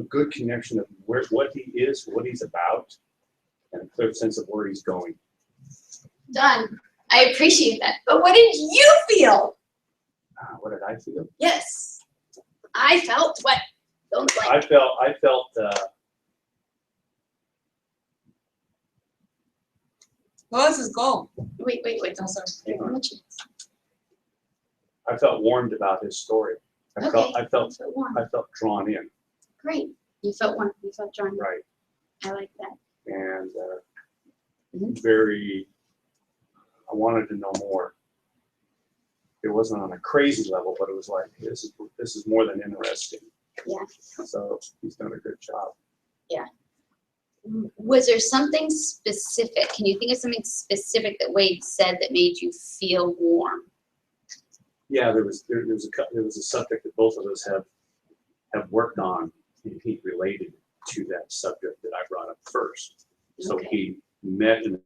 good connection of what he is, what he's about, and a clear sense of where he's going. Done. I appreciate that. But what did you feel? What did I feel? Yes. I felt what? Don't like. I felt What was his goal? Wait. Oh, sorry. hang on. I felt warmed about his story. I felt So warm. I felt drawn in, Great. You felt warm. You felt drawn. right, I like that. and Mhm. very I wanted to know more. It wasn't on a crazy level, but it was like, this is more than interesting. Yeah. So he's done a good job. Was there something specific? Can you think of something specific that Wade said that made you feel warm? Yeah, there was a subject that both of us have worked on, and he related to that subject that I brought up first. So Okay. he met and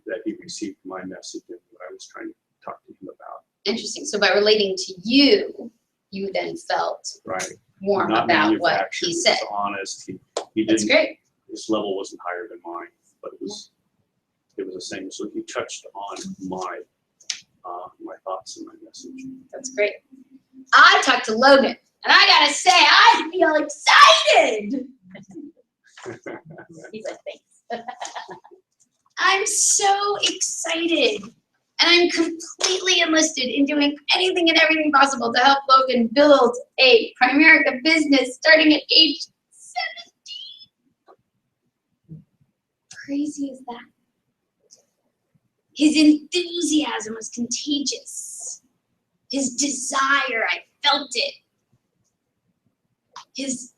that he received my message and what I was trying to talk to him about. Interesting. So by relating to you, you then felt Right. warm Not about what manufactured, he he said. was honest. He That's didn't. great. His level wasn't higher than mine, but it was the same. So he touched on my thoughts and my message. That's great. I talked to Logan, and I gotta say, I feel excited. He's like, thanks. I'm so excited. And I'm completely enlisted in doing anything and everything possible to help Logan build a Primerica business starting at age 17. Crazy is that? His enthusiasm was contagious. His desire, I felt it. His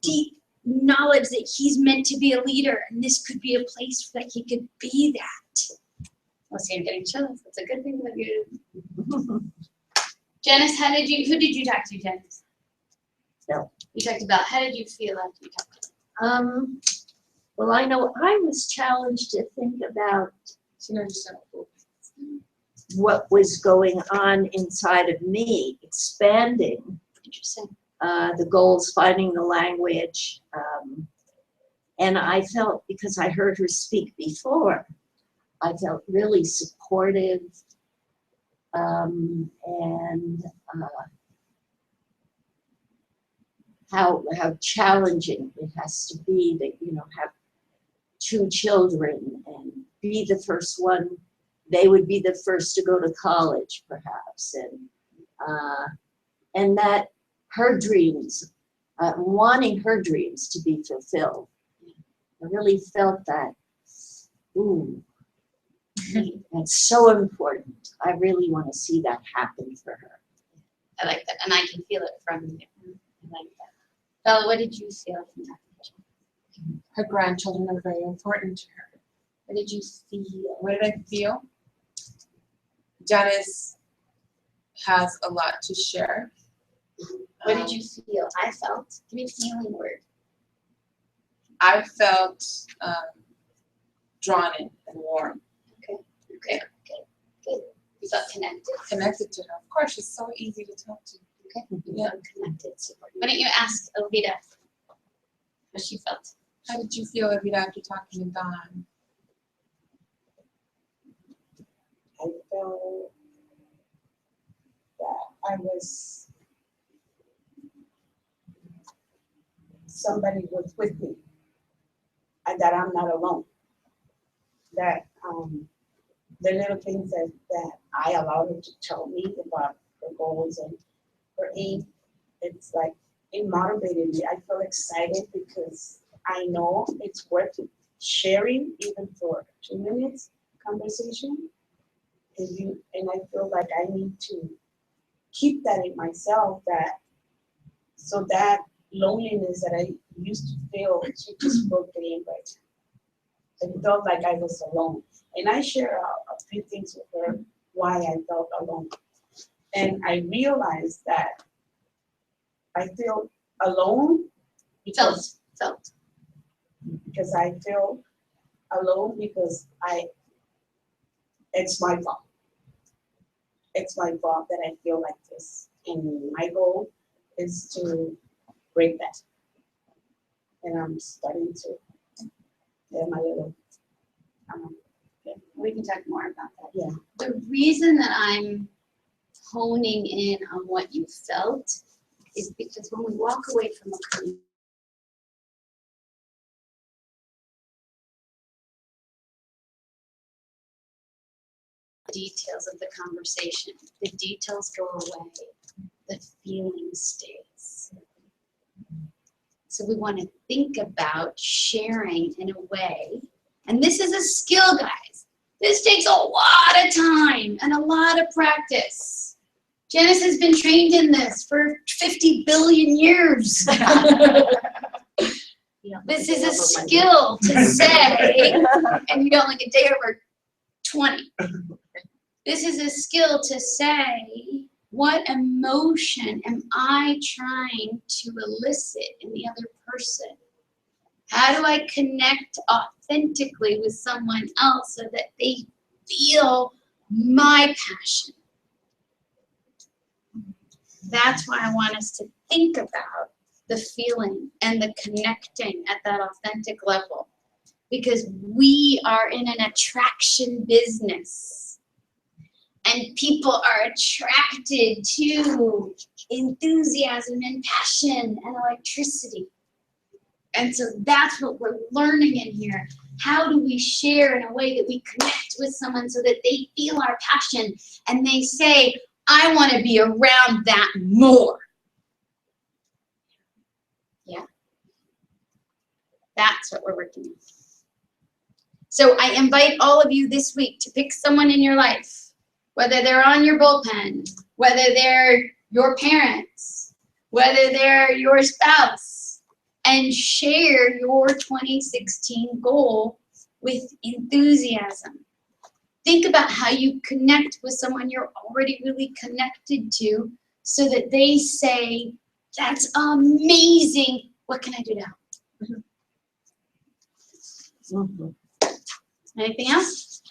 deep knowledge that he's meant to be a leader and this could be a place that he could be that. Oh, see, I'm getting chills. That's a good thing that you. Janice, who did you talk to, Janice? No. You talked about, how did you feel after you talked to him? Well, I know I was challenged to think about what was going on inside of me, expanding. Interesting. The goals, finding the language. And I felt, because I heard her speak before, I felt really supportive and how challenging it has to be that, have 2 children and be the first one. They would be the first to go to college, perhaps, and that her dreams, wanting her dreams to be fulfilled. I really felt that. Ooh, that's so important. I really want to see that happen for her. I like that, and I can feel it from you. I like that. Bella, what did you feel from talking to her? Her grandchildren are very important to her. What did you feel? What did I feel? Janice has a lot to share. What did you feel? I felt. Give me a feeling word. I felt drawn in and warm. Okay. Good. You felt connected. Connected to her. Of course, she's so easy to talk to. Okay. Yeah. Connected. Why don't you ask Elvita what she felt? How did you feel, Evita, after talking to Don? I felt that I was, somebody was with me, and that I'm not alone. That the little things that I allowed her to tell me about her goals and her aim, it's like, it motivated me. I feel excited because I know it's worth sharing, even for 2 minutes conversation. And I feel like I need to keep that in myself, so that loneliness that I used to feel, she just broke it in right now. It felt like I was alone. And I share a few things with her why I felt alone. And I realized that I feel alone because I feel alone because it's my fault. It's my fault that I feel like this. And my goal is to break that. And I'm starting to get my little, We can talk more about that. yeah. The reason that I'm honing in on what you felt is because when we walk away from a details of the conversation, the details go away. the feeling stays. So we want to think about sharing in a way, and this is a skill, guys. This takes a lot of time and a lot of practice. Janice has been trained in this for 50 billion years. This is a skill to say, and you don't like a day over 20. This is a skill to say, what emotion am I trying to elicit in the other person? How do I connect authentically with someone else so that they feel my passion? That's why I want us to think about the feeling and the connecting at that authentic level, because we are in an attraction business and people are attracted to enthusiasm and passion and electricity. And so that's what we're learning in here. How do we share in a way that we connect with someone so that they feel our passion and they say, I want to be around that more? Yeah. That's what we're working on. So I invite all of you this week to pick someone in your life, whether they're on your bullpen, whether they're your parents, whether they're your spouse, and share your 2016 goal with enthusiasm. Think about how you connect with someone you're already really connected to so that they say, that's amazing. What can I do now? Mm-hmm. Anything else?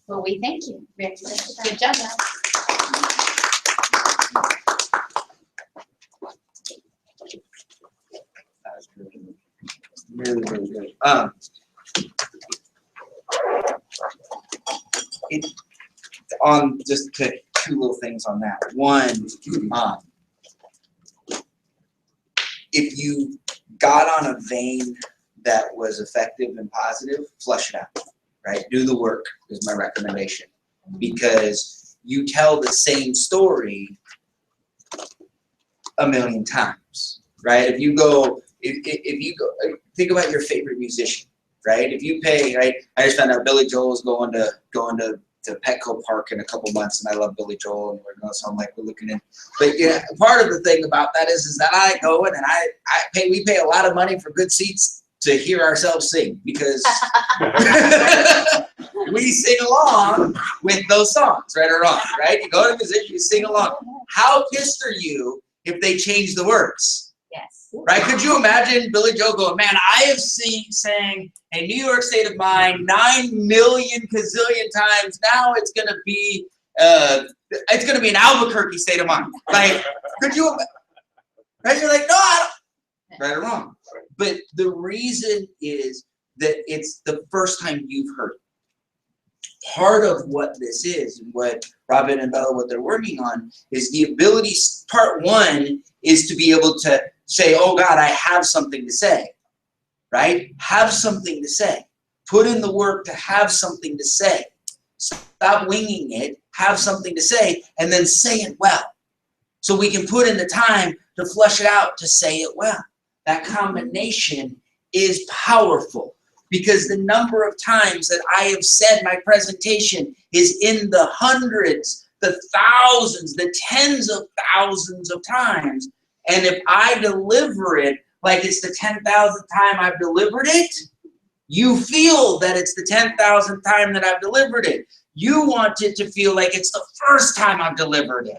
Well, we thank you. Good job, guys. Really, really good. Just two little things on that. One, if you got on a vein that was effective and positive, flush it out, right? Do the work is my recommendation, because you tell the same story a million times, right? If you go, think about your favorite musician, right? If you pay, right? I just found out Billy Joel's going to Petco Park in a couple months, and I love Billy Joel, and we're going, so I'm like, we're looking in. But yeah, part of the thing about that is that I go in and we pay a lot of money for good seats to hear ourselves sing, because we sing along with those songs, right or wrong, right? You go to a musician, you sing along. How pissed are you if they change the words? Yes. Right? Could you imagine Billy Joel going, man, I have sang A New York State of Mind 9 million gazillion times. Now it's gonna be an Albuquerque State of Mind. Like, could you? Right? You're like, no, I don't. Right or wrong? But the reason is that it's the first time you've heard it. Part of what this is, and what Robin and Bella, what they're working on, is the ability. Part one is to be able to say, oh God, I have something to say, right? Have something to say. Put in the work to have something to say. Stop winging it, have something to say, and then say it well. So we can put in the time to flush it out to say it well. That combination is powerful, because the number of times that I have said my presentation is in the hundreds, the thousands, the tens of thousands of times. And if I deliver it like it's the 10,000th time I've delivered it, you feel that it's the 10,000th time that I've delivered it. You want it to feel like it's the first time I've delivered it.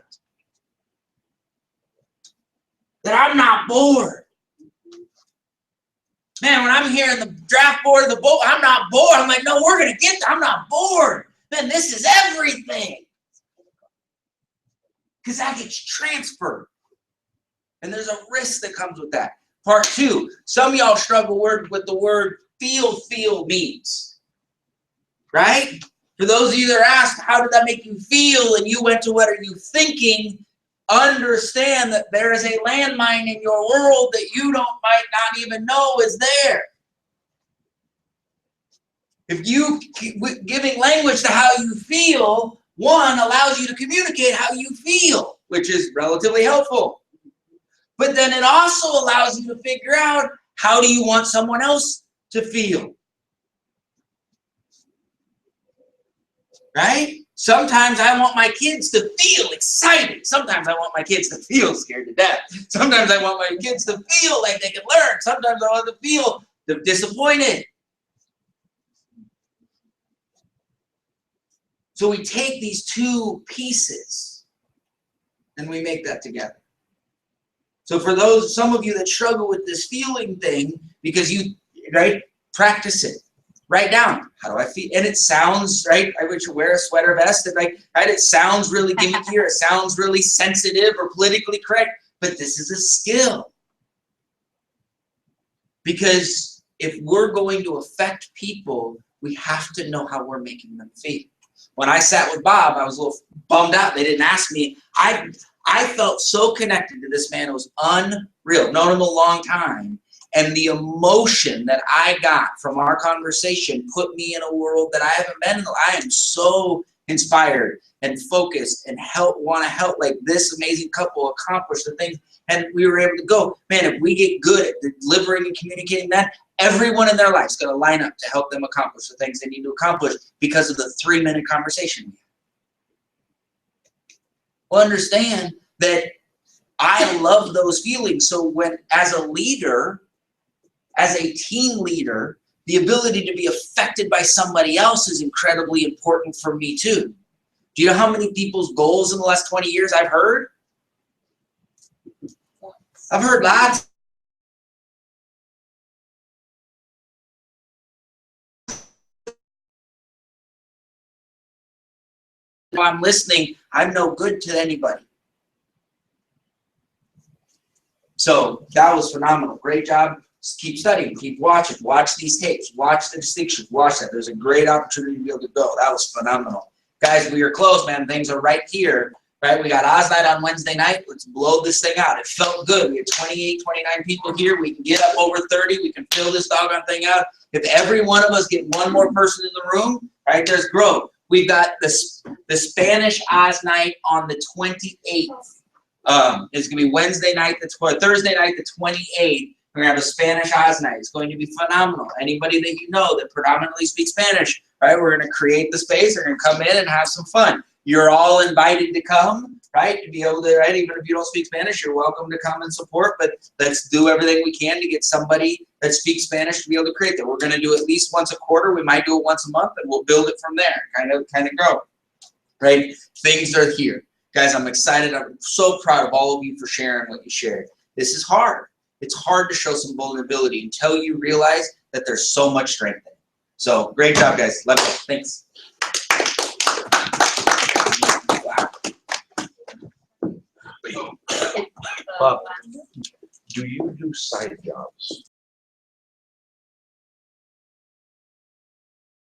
That I'm not bored. Man, when I'm here in the draft board of the boat, I'm not bored. I'm like, no, we're going to get there. I'm not bored. Man, this is everything. Because that gets transferred. And there's a risk that comes with that. Part two, some of y'all struggle with the word feel means. Right? For those of you that asked, how did that make you feel? And you went to what are you thinking? Understand that there is a landmine in your world that you might not even know is there. If you giving language to how you feel, one allows you to communicate how you feel. which is relatively helpful. But then it also allows you to figure out, how do you want someone else to feel? Right? Sometimes I want my kids to feel excited. Sometimes I want my kids to feel scared to death. Sometimes I want my kids to feel like they can learn. Sometimes I want them to feel disappointed. So we take these two pieces and we make that together. So for those, some of you that struggle with this feeling thing, because you, right, practice it. Write down, how do I feel? And it sounds, right, I would wear a sweater vest, and like, right, it sounds really gimmicky, or it sounds really sensitive or politically correct, but this is a skill. Because if we're going to affect people, we have to know how we're making them feel. When I sat with Bob, I was a little bummed out. They didn't ask me. I felt so connected to this man. It was unreal. Known him a long time. And the emotion that I got from our conversation put me in a world that I haven't been in. I am so inspired and focused and want to help like this amazing couple accomplish the things. And we were able to go, man, if we get good at delivering and communicating that, everyone in their life is going to line up to help them accomplish the things they need to accomplish because of the 3-minute conversation we had. Well, understand that I love those feelings. So when, as a leader, as a team leader, the ability to be affected by somebody else is incredibly important for me too. Do you know how many people's goals in the last 20 years I've heard? I've heard lots. If I'm listening, I'm no good to anybody. So that was phenomenal. Great job. Just keep studying, keep watching, watch these tapes, watch the distinctions, watch that. There's a great opportunity to be able to go. That was phenomenal. Guys, we are close, man. Things are right here. Right? We got AAA'z night on Wednesday night. Let's blow this thing out. It felt good. We had 28, 29 people here. We can get up over 30. We can fill this doggone thing out. If every one of us get one more person in the room, right, there's growth. We've got the Spanish AAA'z night on the 28th. It's going to be Thursday night, the 28th. We're going to have a Spanish AA'z night. It's going to be phenomenal. Anybody that you know that predominantly speaks Spanish, right, we're going to create the space. They're going to come in and have some fun. You're all invited to come, right, to be able to, right, even if you don't speak Spanish, you're welcome to come and support, but let's do everything we can to get somebody that speaks Spanish to be able to create that. We're going to do at least once a quarter. We might do it once a month, and we'll build it from there, kind of grow, right? Things are here. Guys, I'm excited. I'm so proud of all of you for sharing what you shared. This is hard. It's hard to show some vulnerability until you realize that there's so much strength in it. So great job, guys. Love it. Thanks. Bob, do you do side jobs?